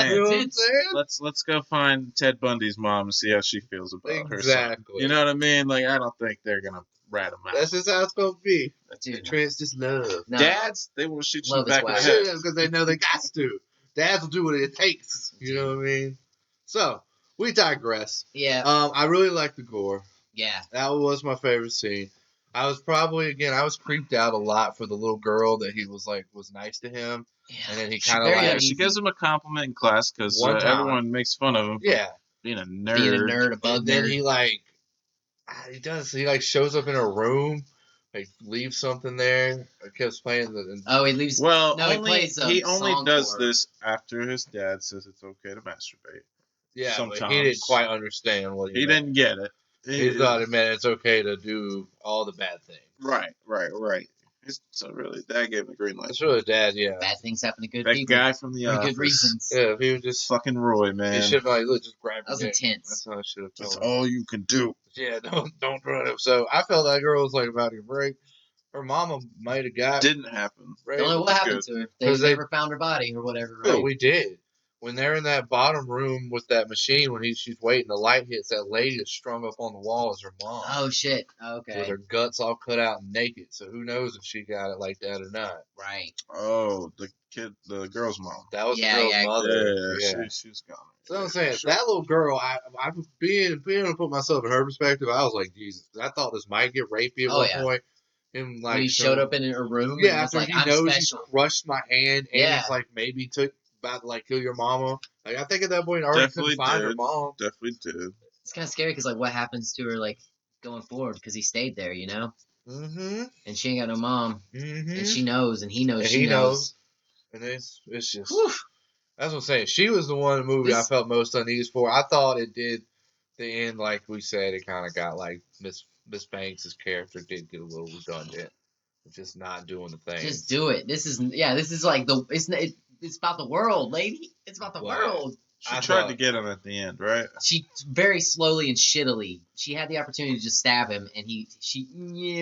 That's let's go find Ted Bundy's mom and see how she feels about her son. You know what I mean? I don't think they're gonna rat him out. That's just how it's gonna be. Dude, Trans just love. No. Dads, they will shoot you back in the head because they know they got to. Dads will do what it takes. You know what I mean? So. We digress. Yeah. I really like the gore. Yeah. That was my favorite scene. I was creeped out a lot for the little girl that he was nice to him. Yeah. And then he kind of she gives him a compliment in class because everyone makes fun of him. Yeah. Being a nerd. And then he shows up in her room, leaves something there. I kept playing he leaves. Well, he only does this after his dad says it's okay to masturbate. Yeah, but he didn't quite understand what he didn't get it. He thought it meant it's okay to do all the bad things. Right. So really, Dad gave him the green light. It's really Dad, yeah. Bad things happen to good That people. guy from the for office. good reasons. Yeah, if he would just Fucking Roy, he man. should have like, look, just grab That was your dick. intense. That's how I should have That's told him. all you can do. Yeah, don't run him. So I felt that girl was like about to get raped. Her mama might have got Didn't happen. raped. Don't know what That's happened good. to her. 'Cause They they- never found her body or whatever, But right? we did. When they're in that bottom room with that machine, when she's waiting, the light hits that lady that's strung up on the wall is her mom. Oh, shit. With Okay. her guts all cut out and naked. So who knows if she got it like that or not. Right. Oh, the girl's mom. That was Yeah, the girl's yeah. mother. Yeah, she's gone. So I'm saying, Sure. that little girl, I being able to put myself in her perspective, I was like, Jesus. I thought this might get rapey at Oh, one yeah. point. Him, like, When he showed up in her room yeah, and was after like, he I'm knows special. he crushed my hand and Yeah. he's like, maybe about to like kill your mama. Like, I think at that point, he already Definitely couldn't find her did. mom. Definitely did. It's kind of scary because, like, what happens to her, like, going forward? Because he stayed there, you know? Mm-hmm. And she ain't got no mom. Mm-hmm. And she knows, and he knows And she he knows. And it's just, Whew. that's what I'm saying. She was the one in the movie I This- felt most uneasy for. I thought it did, the end, like we said, it kind of got like Miss Banks' character did get a little redundant. Just not doing the thing. Just do it. This is like it's about the world, lady. It's about the Wow. world. She I tried thought- to get him at the end, right? She very slowly and shittily. She had the opportunity to just stab him, and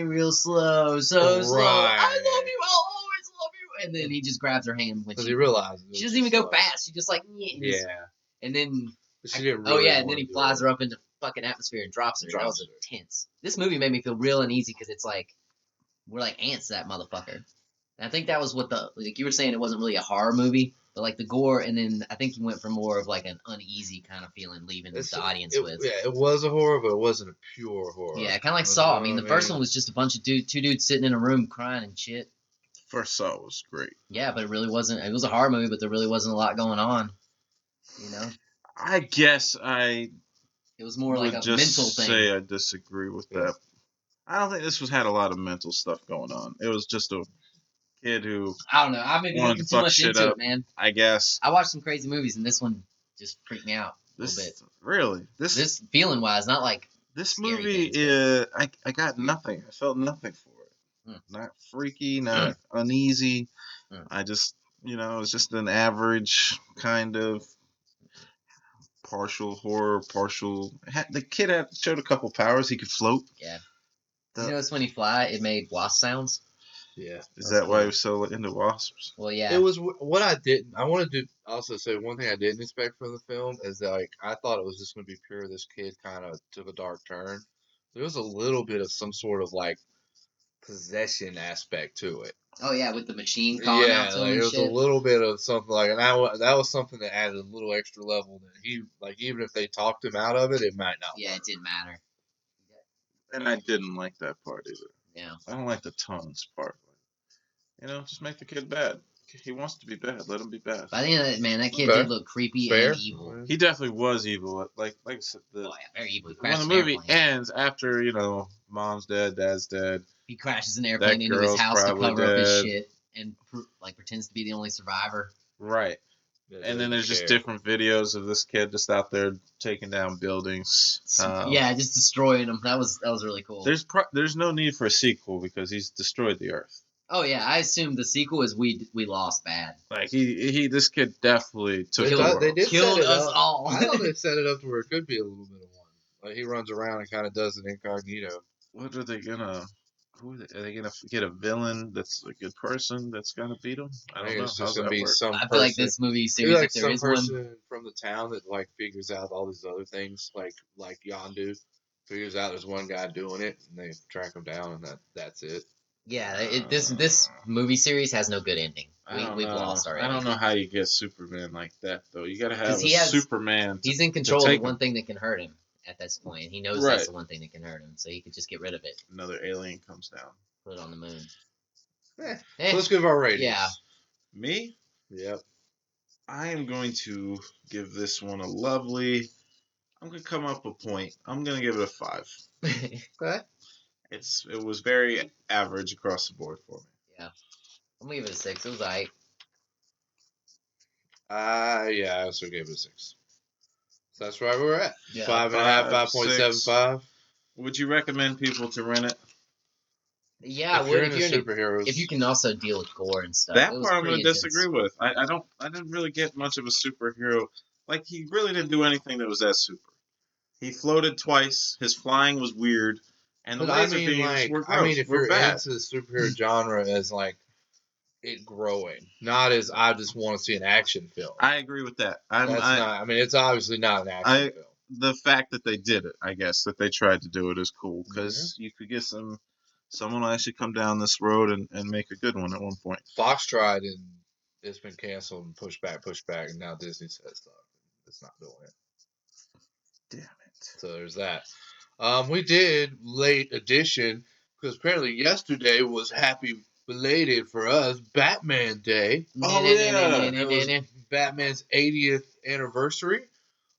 real slow, so slow. Right. I love you. I'll always love you. And then he just grabs her hand when Because she he realized. she doesn't even go fast. She just like Yeah. And then But she didn't really and then he wanna do flies it. her up into fucking atmosphere and drops her. That was intense. This movie made me feel real uneasy because it's like we're like ants to that motherfucker. And I think that was what like you were saying. It wasn't really a horror movie, but like the gore, and then I think you went for more of like an uneasy kind of feeling, leaving the audience with. Yeah, it was a horror, but it wasn't a pure horror. Yeah, kind of like You Saw. know I mean, what the first one was just a bunch of two dudes sitting in a room crying and shit. First Saw was great. Yeah, but it really wasn't. It was a horror movie, but there really wasn't a lot going on. You know, I guess I it was more like would a just mental thing. say I disagree with Yeah. that. I don't think this had a lot of mental stuff going on. It was just a kid who, I don't know. I may be wanted looking to too fuck much shit into up. it, man. I guess, I watched some crazy movies, and this one just freaked me out a little bit. really This feeling wise, not like this scary movie things, I got nothing. I felt nothing for it. Not freaky, not uneasy. Mm. I just, it was just an average kind of partial horror, partial. The kid showed a couple powers. He could float. Yeah. The- You notice when he fly, it made wasp sounds. Yeah. Is that why he was so into wasps? Well, yeah. It was what I didn't. I wanted to also say one thing I didn't expect from the film is that, like, I thought it was just going to be pure. This kid kind of took a dark turn. There was a little bit of some sort of like possession aspect to it. Oh yeah, with the machine calling out to him like, and it was shit. a little bit of something like, and that was something that added a little extra level that he like. Even if they talked him out of it, it might not. Yeah, work. it didn't matter. And I didn't like that part either. Yeah. I don't like the tones part. Just make the kid bad. He wants to be bad. Let him be bad. By the end of it, man, that kid Okay. did look creepy Fair. and evil. He definitely was evil. Like I said, Oh yeah, very evil. He when crashed the an movie airplane. ends after mom's dead, dad's dead. He crashes an airplane into his girl's house to probably cover up his dead. shit and pretends to be the only survivor. Right. Yeah, And then there's just care. different videos of this kid just out there taking down buildings. Yeah, just destroying them. That was really cool. There's no need for a sequel because he's destroyed the earth. Oh yeah, I assume the sequel is we lost bad. Like this kid definitely took They, the world. they did Killed set it us up. all. I thought they set it up to where it could be a little bit of one. Like he runs around and kind of does it incognito. What are they gonna? Are they gonna get a villain that's a good person that's gonna beat him? I don't know. It's How's just gonna that be work? some. I feel like person- this movie Maybe series, like if there some is one, person from the town that like figures out all these other things, like Yondu figures out there's one guy doing it, and they track him down, and that's it. yeah, this movie series has no good ending. We've know. lost already. I don't know how you get Superman like that though. You gotta have 'Cause a he has- Superman. He's in control of take the one him. thing that can hurt him at this point. He knows Right. that's the one thing that can hurt him, so he could just get rid of it, Another alien comes down. put it on the moon. Eh, Eh, So let's give our ratings. yeah. Me? Yep. I am going to give this one a lovely. I'm gonna come up a point. I'm gonna give it a 5. Okay. It was very average across the board for me. I'm gonna give it a 6. It was alright. Yeah, I also gave it a 6. So that's where we're at. Yeah. 5.5, 5, 5.75. Would you recommend people to rent it? Yeah, if well, you're if into you're superheroes, if you can also deal with gore and stuff. That it was part I'm going pretty to intense. disagree with. I didn't really get much of a superhero. Like, he really didn't do anything that was that super. He floated twice. His flying was weird. And the but I laser mean, beams like, were gross. if were you're bad. into the superhero genre as like it growing, not as I just want to see an action film. I agree with that. It's obviously not an action film. The fact that they did it, I guess, that they tried to do it is cool because you could get someone will actually come down this road and make a good one at one point. Fox tried and it's been canceled and pushed back, and now Disney says it's not doing it. Damn it. So there's that. We did late edition because apparently yesterday was happy belated for us Batman Day. Oh, yeah. It was Batman's 80th anniversary.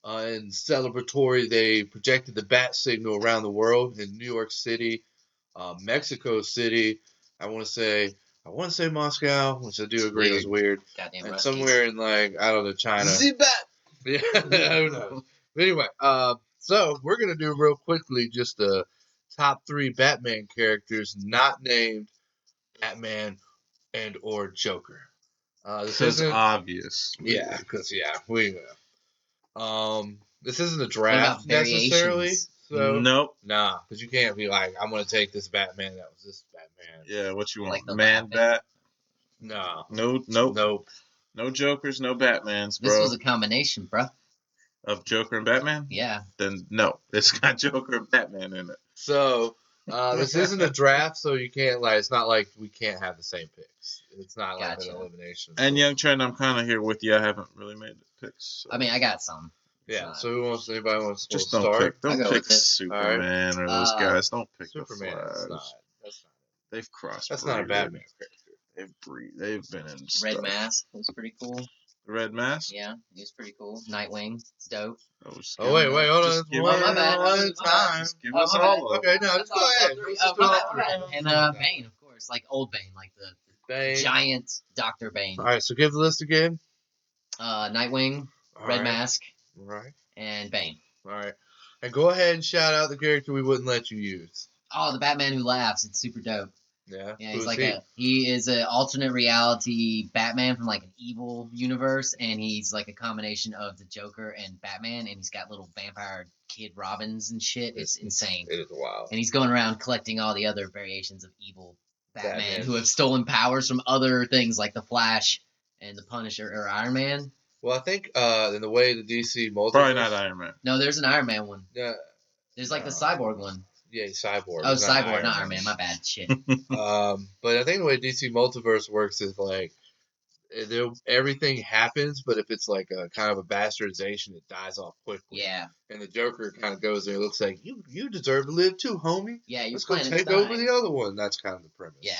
And celebratory, they projected the bat signal around the world in New York City, Mexico City. I want to say Moscow, which I do agree was weird. Goddamn and Ruskies. somewhere in like I don't know China. Z-Bat! Yeah, who knows? But anyway, so we're gonna do real quickly just the top 3 Batman characters not named Batman and or Joker. This isn't obvious. Yeah, because we. This isn't a What draft about necessarily. variations? So Nope. nah, because you can't be like, I'm gonna take this Batman. That was this Batman. Yeah, what you want? Like the Man Bat? No. Nope. No Jokers, no Batmans, bro. This was a combination, bro. Of Joker and Batman? Yeah. Then no, it's got Joker and Batman in it. So this isn't a draft, so you can't like. It's not like we can't have the same picks. It's not like Gotcha. an elimination. And Young Trent, I'm kind of here with you. I haven't really made the picks. So. I mean, I got some. Yeah. So anybody wants to Just don't start? pick. Don't I'll go pick with it. Superman or those guys. Don't pick Superman. the That's Flash. not. They've crossed. That's not a Batman character. They've been in Red stuff. Mask was pretty cool. The Red Mask. Yeah, he was pretty cool. Nightwing, it's dope. Oh wait, hold on. Just give one my bad. one at a time. Just give us all of them. Okay, no, just go ahead. And Bane, of course, like old Bane, like the Bane. giant Dr. Bane. All right, so give the list again. Nightwing, All Red right. Mask, All right. and Bane. All right. And go ahead and shout out the character we wouldn't let you use. Oh, the Batman who laughs. It's super dope. Yeah. Yeah, Who's he's like he? he is an alternate reality Batman from like an evil universe, and he's like a combination of the Joker and Batman, and he's got little vampire kid Robins and shit. It's insane. It is wild. And he's going around collecting all the other variations of evil Batman Batman. who have stolen powers from other things like the Flash and the Punisher or Iron Man. Well, I think in the way the DC multiverse. Probably not Iron Man. No, there's an Iron Man one. Yeah. There's like the No. Cyborg one. Yeah, he's Cyborg. Oh, He's Cyborg, not Iron Man. My bad. Shit. But I think the way DC multiverse works is like everything happens, but if it's like a kind of a bastardization, it dies off quickly. Yeah. And the Joker kind of goes there. Looks like you deserve to live too, homie. Yeah, you're Let's go planning take to over die. the other one. That's kind of the premise. Yeah.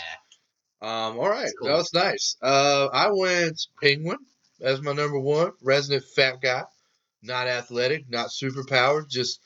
All right. That's cool. That was nice. I went Penguin as my number 1. Resident fat guy. Not athletic, not superpowered, just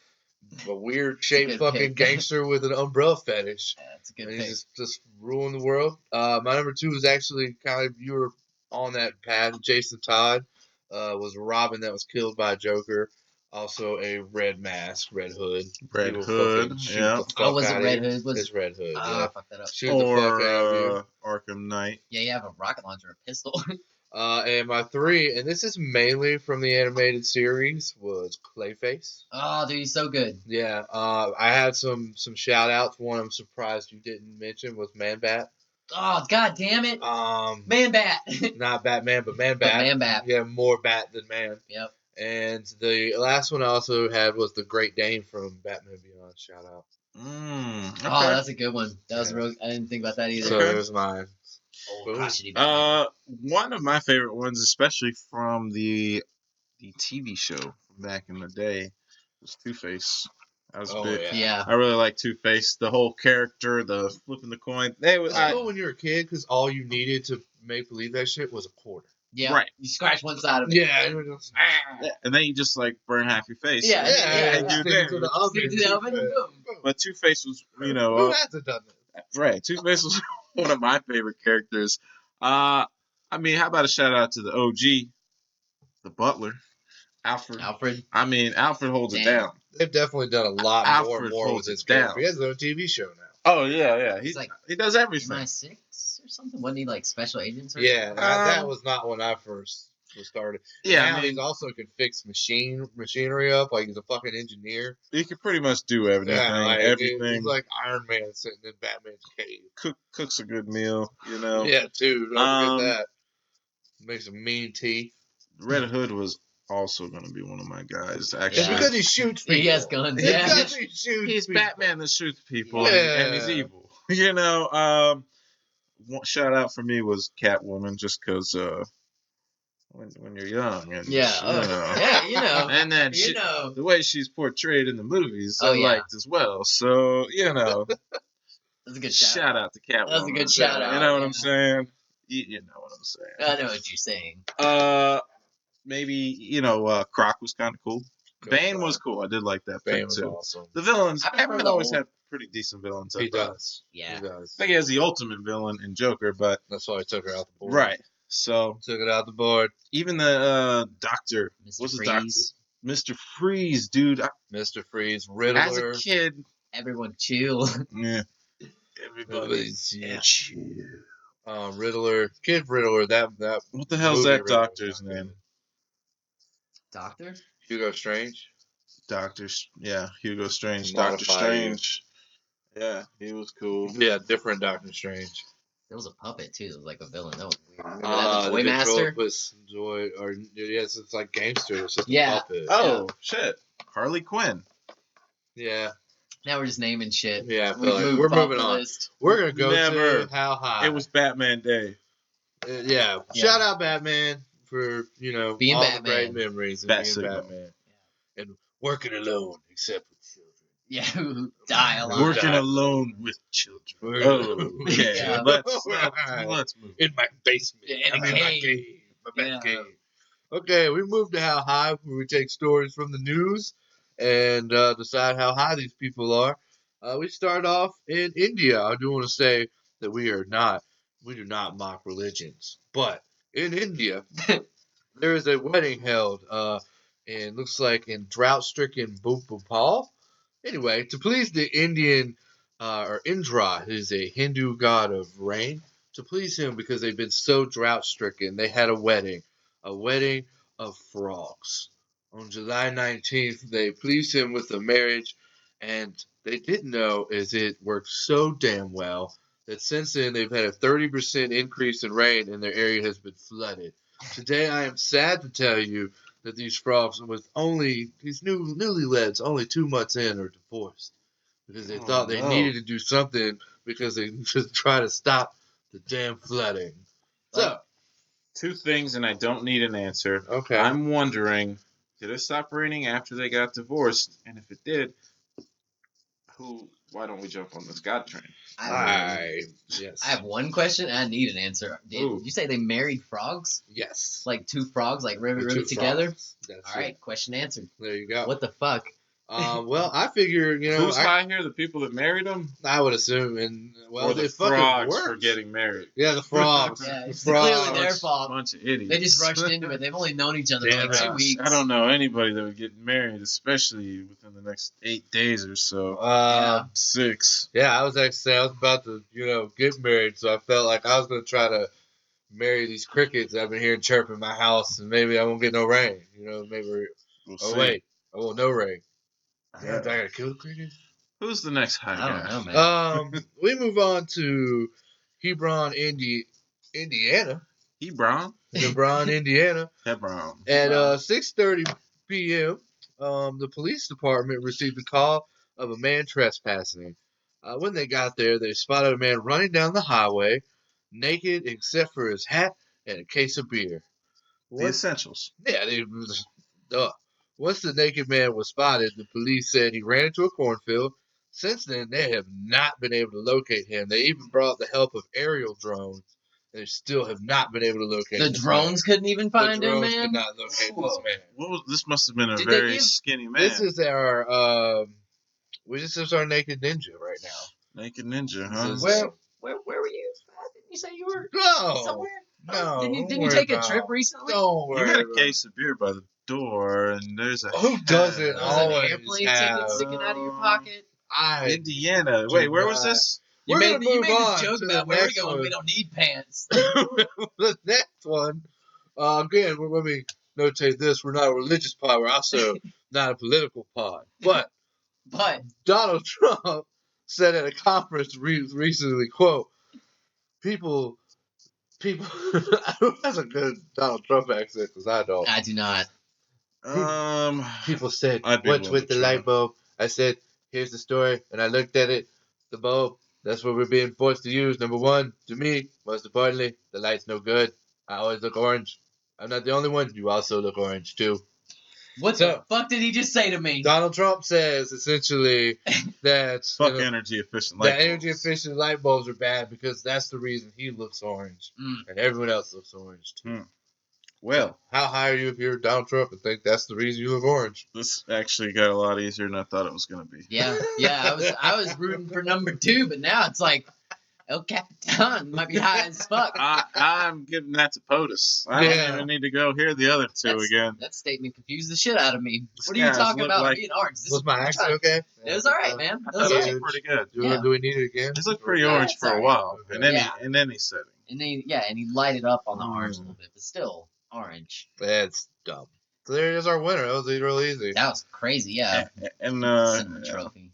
a weird shaped Good fucking pick. gangster with an umbrella fetish. Yeah, that's a good And pick. he's just ruling the world. My number 2 is actually kind of, you were on that path. Jason Todd was Robin that was killed by Joker. Also a red mask, red hood. Red He will Hood, fucking shoot yeah. the fuck Oh, was it outta Red you. Hood? Was It's Red Hood, Ah, yeah. fuck that up. Shoot the fuck out of you. Arkham Knight. Yeah, you have a rocket launcher, a pistol. And my 3, and this is mainly from the animated series, was Clayface. Oh, dude, he's so good. Yeah, I had some shout outs. One I'm surprised you didn't mention was Man Bat. Oh, god damn it. Man Bat. Not Batman, but Man But Bat. Man Bat. Yeah, more bat than man. Yep. And the last one I also had was the Great Dane from Batman Beyond. Shout out. Okay. Oh, that's a good one. That was Yeah. real. I didn't think about that either. So there's mine. Old Boom. crotchety Batman. One of my favorite ones, especially from the TV show from back in the day, was Two-Face. That was big. Yeah. Yeah. I really like Two-Face. The whole character, the flipping the coin. They was It's cool when you were a kid because all you needed to make believe that shit was a quarter. Yeah. Right. You scratch one side of it. Yeah. It was just, and then you just like burn half your face. Yeah, and yeah. do Stick it to the that. oven. Stick it to the oven and boom. But Two-Face was, Who hasn't done that? right. Two-Face was one of my favorite characters. I mean, how about a shout out to the OG, the Butler, Alfred. I mean, Alfred holds it Damn. down. They've definitely done a lot Alfred more with holds this it down. character. He has his own TV show now. Oh yeah. He's like, He does everything. MI6 or something. Wasn't he like special agents? Or Yeah, something? that was not when I first was started. Yeah, Now I mean, he's also can fix machinery up. Like he's a fucking engineer. he can pretty much do everything. Yeah, like, everything. He's like Iron Man sitting in Batman's cave. Cooks a good meal, you know. Yeah, too. Don't forget Um, that. Makes some mean teeth. Red Hood was also going to be one of my guys. Actually, It's because he shoots people. He has guns. It's Yeah. because he shoots he's people. Batman that shoots people, Yeah. and he's evil. You know. One shout out for me was Catwoman, just because when you're young and Yeah. Yeah. You know. and then You know. the way she's portrayed in the movies, Oh, I yeah. liked as well. So you know, That's a good shout out to Catwoman. That was a good shout out. You know what yeah. I'm saying? You know what I'm saying? I know what you're saying. Maybe Croc was kind of cool. Bane was cool. I did like that. Bane was too. awesome. The villains, I prefer Batman the always old- had pretty decent villains. He does. Yeah. He does. I think he has the ultimate villain in Joker, but That's why I took her out the board. right. So Took it out the board. even the Doctor, Mr. what's his Freeze. doctor? Mr. Freeze, dude. Mr. Freeze, Riddler. As a kid, Everyone chill. yeah. Everybody's Yeah. Riddler, Kid Riddler. That. What the hell's movie that Riddler doctor's was not name? good. Doctor? Hugo Strange. Hugo Strange. Modified. Doctor Strange. Yeah, he was cool. Yeah, different Doctor Strange. There was a puppet too. That was like a villain. That was weird. Remember that? The The Toy Master? ventriloquist Joy, or yes, it's like gangster. It's just Yeah. a puppet. Oh shit, Harley Quinn. Yeah, Now we're just naming shit. yeah. I We feel like moved we're off moving the on. list. We're gonna go Never. to How High. It was Batman Day. Yeah. Shout out Batman for Being all Batman. the great memories of Bat being signal. Batman and working alone except with children. Yeah, who die a lot. Working alone with children. Working- Okay, Yeah. let's move. In my basement. Yeah, in I'm a in my cave. cave. My bat Yeah. cave. Okay, we moved to How High, where we take stories from the news and decide how high these people are. We start off in India. I do want to say that we do not mock religions, but in India, there is a wedding held, and looks like in drought-stricken Bhopal. Anyway, to please the Indian, or Indra, who's a Hindu god of rain, to please him because they've been so drought-stricken, they had a wedding of frogs. On July 19th, they pleased him with a marriage, and they didn't know as it worked so damn well that since then they've had a 30% increase in rain and their area has been flooded. Today I am sad to tell you that these frogs these newlyweds only 2 months in are divorced because they thought they needed to do something because they just try to stop the damn flooding. So, Two things, and I don't need an answer. okay. I'm wondering, did it stop raining after they got divorced? And if it did, why don't we jump on this God train? Yes. I have one question and I need an answer. Did you say they married frogs? Yes. Like two frogs, like The two ribbit together? frogs. That's All right, question answered. There you go. What the fuck? Well, I figure, Who's high here? The people that married them? I would assume, and Or the it fucking frogs works. for getting married? Yeah, the frogs. Yeah, The it's frogs. clearly their fault. Bunch of idiots. They just rushed into it. They've only known each other for Damn like 2 it. weeks. I don't know anybody that would get married, especially within the next 8 days or so. Yeah. 6. I was about to, get married, so I felt like I was going to try to marry these crickets I've been hearing chirp in my house, and maybe I won't get no rain. Maybe. We'll Oh see. wait, I want no rain. Yeah. I gotta kill the crickets. Who's the next high I guy? don't know, man. We move on to Hebron, Indiana. Hebron? Indiana. Hebron. At 6:30 p.m., the police department received a call of a man trespassing. When they got there, they spotted a man running down the highway, naked except for his hat and a case of beer. The essentials. Yeah, duh. Once the naked man was spotted, the police said he ran into a cornfield. Since then, they have not been able to locate him. They even brought the help of aerial drones. They still have not been able to locate The this drones couldn't even find man. The him, drones man. could not locate this man. This must have been a Did they very give- skinny man. This is our we just have our naked ninja right now. Naked Ninja, huh? This is- Where were you? Didn't you say you were No, somewhere? no. Didn't don't you worry take a about- trip recently? Don't You worry. had a about- case of beer by the door, and there's a Who doesn't There was always an airplane have- ticket sticking out of your pocket. Indiana. Wait, where was this? You We're made gonna this move on joke to about the where we're next going. one. We don't need pants. The next one, again, let me notate this: we're not a religious pod. We're also not a political pod. But Donald Trump said at a conference recently, "quote People, that's a good Donald Trump accent because I don't. I do not. People said, I'd be what's willing with to the try. light bulb? I said, here's the story, and I looked at it. The bulb, that's what we're being forced to use. Number one, to me, most importantly, the light's no good. I always look orange. I'm not the only one. You also look orange, too. What the fuck did he just say to me? Donald Trump says, essentially, that Fuck energy efficient light bulbs. energy efficient light bulbs are bad because that's the reason he looks orange. And everyone else looks orange, too. Well, how high are you if you're Donald Trump and think that's the reason you look orange? This actually got a lot easier than I thought it was going to be. Yeah. I was rooting for number 2, but now it's like El Capitan might be high as fuck. I'm giving that to POTUS. I don't even need to go hear the other two again. That statement confused the shit out of me. This What are you guy's talking look about like- being orange? Was my accent okay? It was all right, man. That That was all was right. pretty good. Do we need it again? This looked pretty Yeah, orange it's for a alright. while. Okay. In any setting. And then and he lighted up on the orange a little bit, but still orange. That's dumb. So there is our winner. That was real easy. That was crazy, yeah. And Cinema trophy.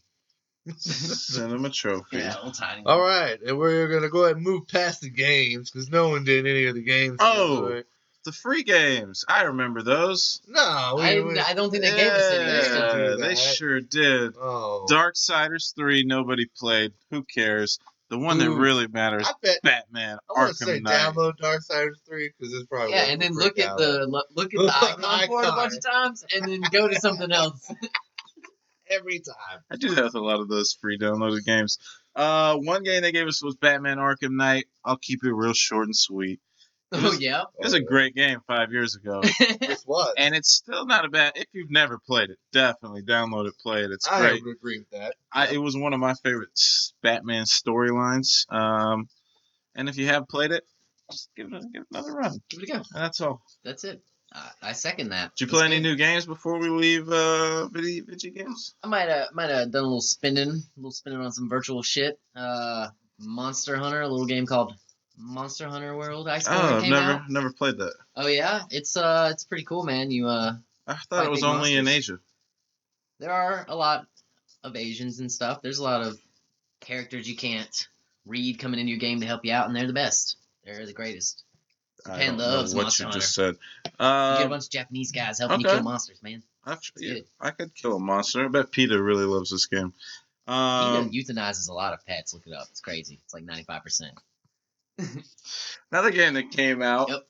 Cinema trophy. Yeah, little tiny. All right, and we're gonna go ahead and move past the games because no one did any of the games. Oh, the free games. I remember those. No, I don't think they gave us any. Yeah, they sure did. Oh, Darksiders 3, nobody played. Who cares? The one that really matters, I bet. Batman I want to say Arkham Knight. download Darksiders 3 because it's probably Yeah, and then look at the icon for it a bunch of times, and then go to something else. every time. I do that with a lot of those free downloaded games. One game they gave us was Batman Arkham Knight. I'll keep it real short and sweet. Oh yeah, It was a great game 5 years ago. This was. And it's still not a bad. If you've never played it, definitely download it, play it. It's I great. would agree with that. It was one of my favorite Batman storylines. And if you have played it, just give it another run. Give it a go. That's all. That's it. I second that. Did you play any new games before we leave video games? I might have done a little spinning on some virtual shit. Monster Hunter, a little game called Monster Hunter World. I've never played that. Oh yeah, it's pretty cool, man. I thought fight it was big only in monsters. Asia. There are a lot of Asians and stuff. There's a lot of characters you can't read coming into your game to help you out, and they're the best. They're the greatest. I Japan don't know loves what Monster you Hunter. just said. You get a bunch of Japanese guys helping you okay. kill monsters, man. Actually, Good. I could kill a monster. I bet PETA really loves this game. PETA euthanizes a lot of pets. Look it up. It's crazy. It's like 95%. Another game that came out. Yep.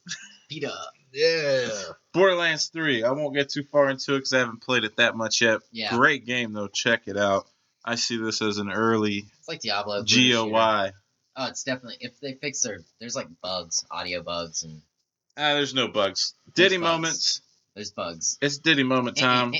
PETA. Yeah. Borderlands 3. I won't get too far into it because I haven't played it that much yet. Yeah. Great game, though. Check it out. I see this as an early It's like Diablo. GOI. Oh, it's definitely, if they fix there's like bugs, audio bugs, and There's no bugs. There's Diddy bugs. moments. there's bugs. It's Diddy moment time.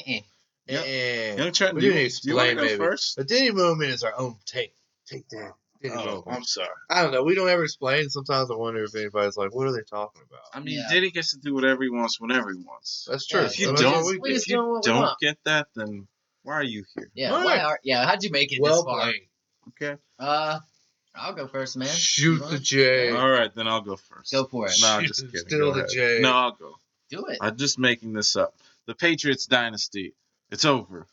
Yeah. Young Trenton, We do didn't you want to explain, go baby. first? The Diddy moment is our own take. Take that. Diddy Oh, moment. I'm sorry. I don't know. We don't ever explain. Sometimes I wonder if anybody's like, what are they talking about? I mean, Yeah. Diddy gets to do whatever he wants whenever he wants. That's true. Yeah, If you That's don't, what we do. just doing what we want. get that, then why are you here? Yeah. All Why right. how'd you make it Well this far? played. Okay. I'll go first, man. Shoot You the want? J. All right, then I'll go first. Go for it. No, I'm just kidding. Still Go the ahead. J. No, I'll go. Do it. I'm just making this up. The Patriots dynasty. It's over.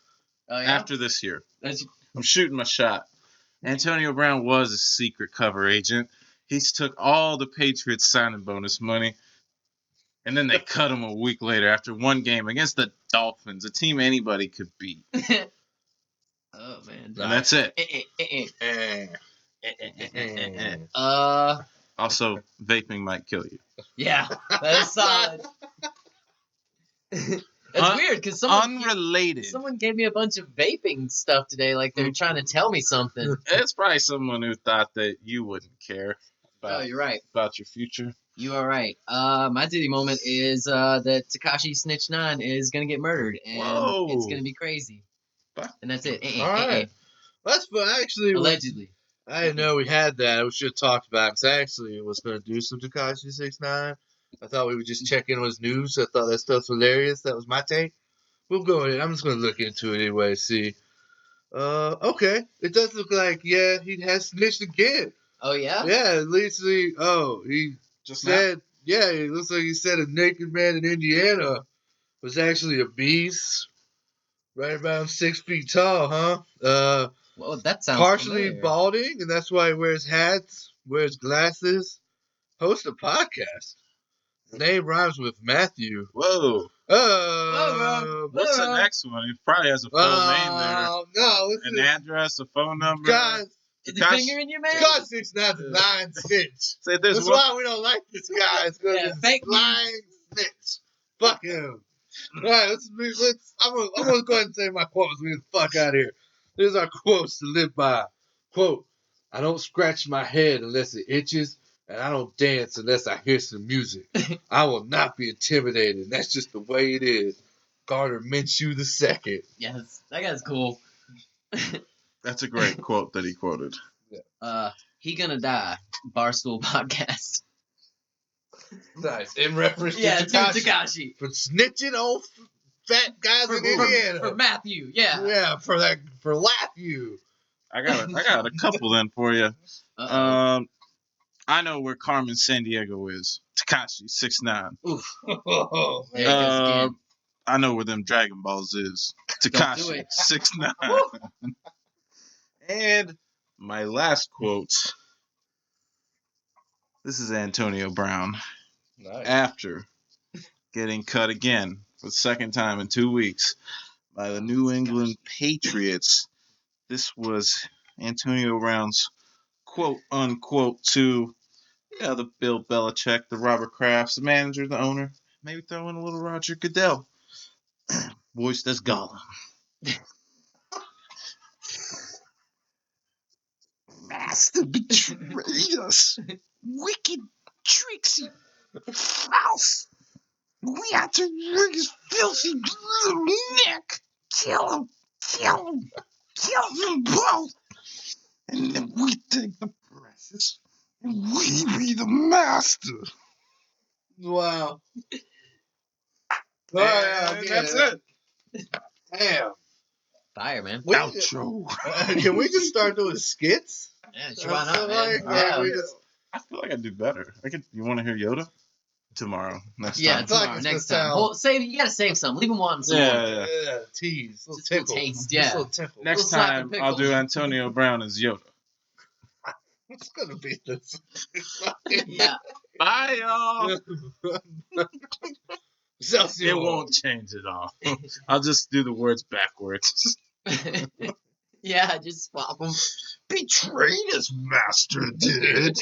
Oh yeah. After this year. That's- I'm shooting my shot. Antonio Brown was a secret cover agent. He's took all the Patriots signing bonus money, and then they cut him a week later after one game against the Dolphins, a team anybody could beat. Oh man. And that's it. Also, vaping might kill you. Yeah, that's solid. That's weird because Unrelated. someone gave me a bunch of vaping stuff today, like they're trying to tell me something. It's probably someone who thought that you wouldn't care Oh, you're right. about your future. You are right. My Diddy moment is that Tekashi Snitch 9 is gonna get murdered, and Whoa. it's gonna be crazy. Fuck. And that's it. All right. That's fun. Actually, Allegedly. I didn't know we had that. We should have talked about it because I actually was going to do some Tekashi 6ix9ine. I thought we would just check in with his news. I thought that stuff's hilarious. That was my take. We'll go in. I'm just going to look into it anyway, see. Okay. It does look like, he has snitched again. Oh yeah. Yeah, at least he Just said, it looks like he said a naked man in Indiana was actually a beast. Right around 6 feet tall, huh? Well, that sounds Partially familiar. balding, and that's why he wears hats, wears glasses, hosts a podcast. His name rhymes with Matthew. Whoa. Oh, What's the next one? He probably has a full name there. No, An address, a phone number. guys, Is he fingering you, man? God 699 snitch. Say there's That's one. why we don't like this guy. It's because Yeah, he's fake news. lying snitch. Fuck him. All right, I'm gonna go ahead and say my quotes. We get the fuck out of here. Here's our quotes to live by. Quote: I don't scratch my head unless it itches, and I don't dance unless I hear some music. I will not be intimidated. That's just the way it is. Gardner Minshew II. Yes, that guy's cool. That's a great quote that he quoted. He gonna die. Barstool podcast. Nice. In reference to Yeah, Tekashi. Tekashi. For snitching old fat guys in Indiana. For Matthew, yeah. Yeah, for laugh you. I got a couple then for you. I know where Carmen Sandiego is. Tekashi 6ix9ine. Oof. Oh, man. There it goes again. I know where them Dragon Balls is. Tekashi 6ix9ine. And my last quote. This is Antonio Brown. Nice. After getting cut again for the second time in 2 weeks by the New England Patriots. This was Antonio Brown's quote unquote to the Bill Belichick, the Robert Krafts, the manager, the owner. Maybe throw in a little Roger Goodell. Voice that's Gollum. Master betrayed us. Wicked, tricksy, false. We have to wring his filthy little neck. Kill him. Kill him. Kill them both. And then we take the precious. And we be the master. Wow. And that's it. Damn. Fire, man. Outro. Can we just start doing skits? Yeah, sure, why not, man? Yeah. I feel like I do better. You want to hear Yoda? Tomorrow. Next Yeah, time. tomorrow, next time. You gotta save some. Leave them wanting some. Yeah. Tease. Just a little taste, yeah. Just a little tickle. Next Little slap and time, I'll do Antonio Brown as Yoda. It's gonna be this. Yeah. Bye, y'all. Celsius. It won't change at all. I'll just do the words backwards. Yeah, just swap them. Betrayed us, master did.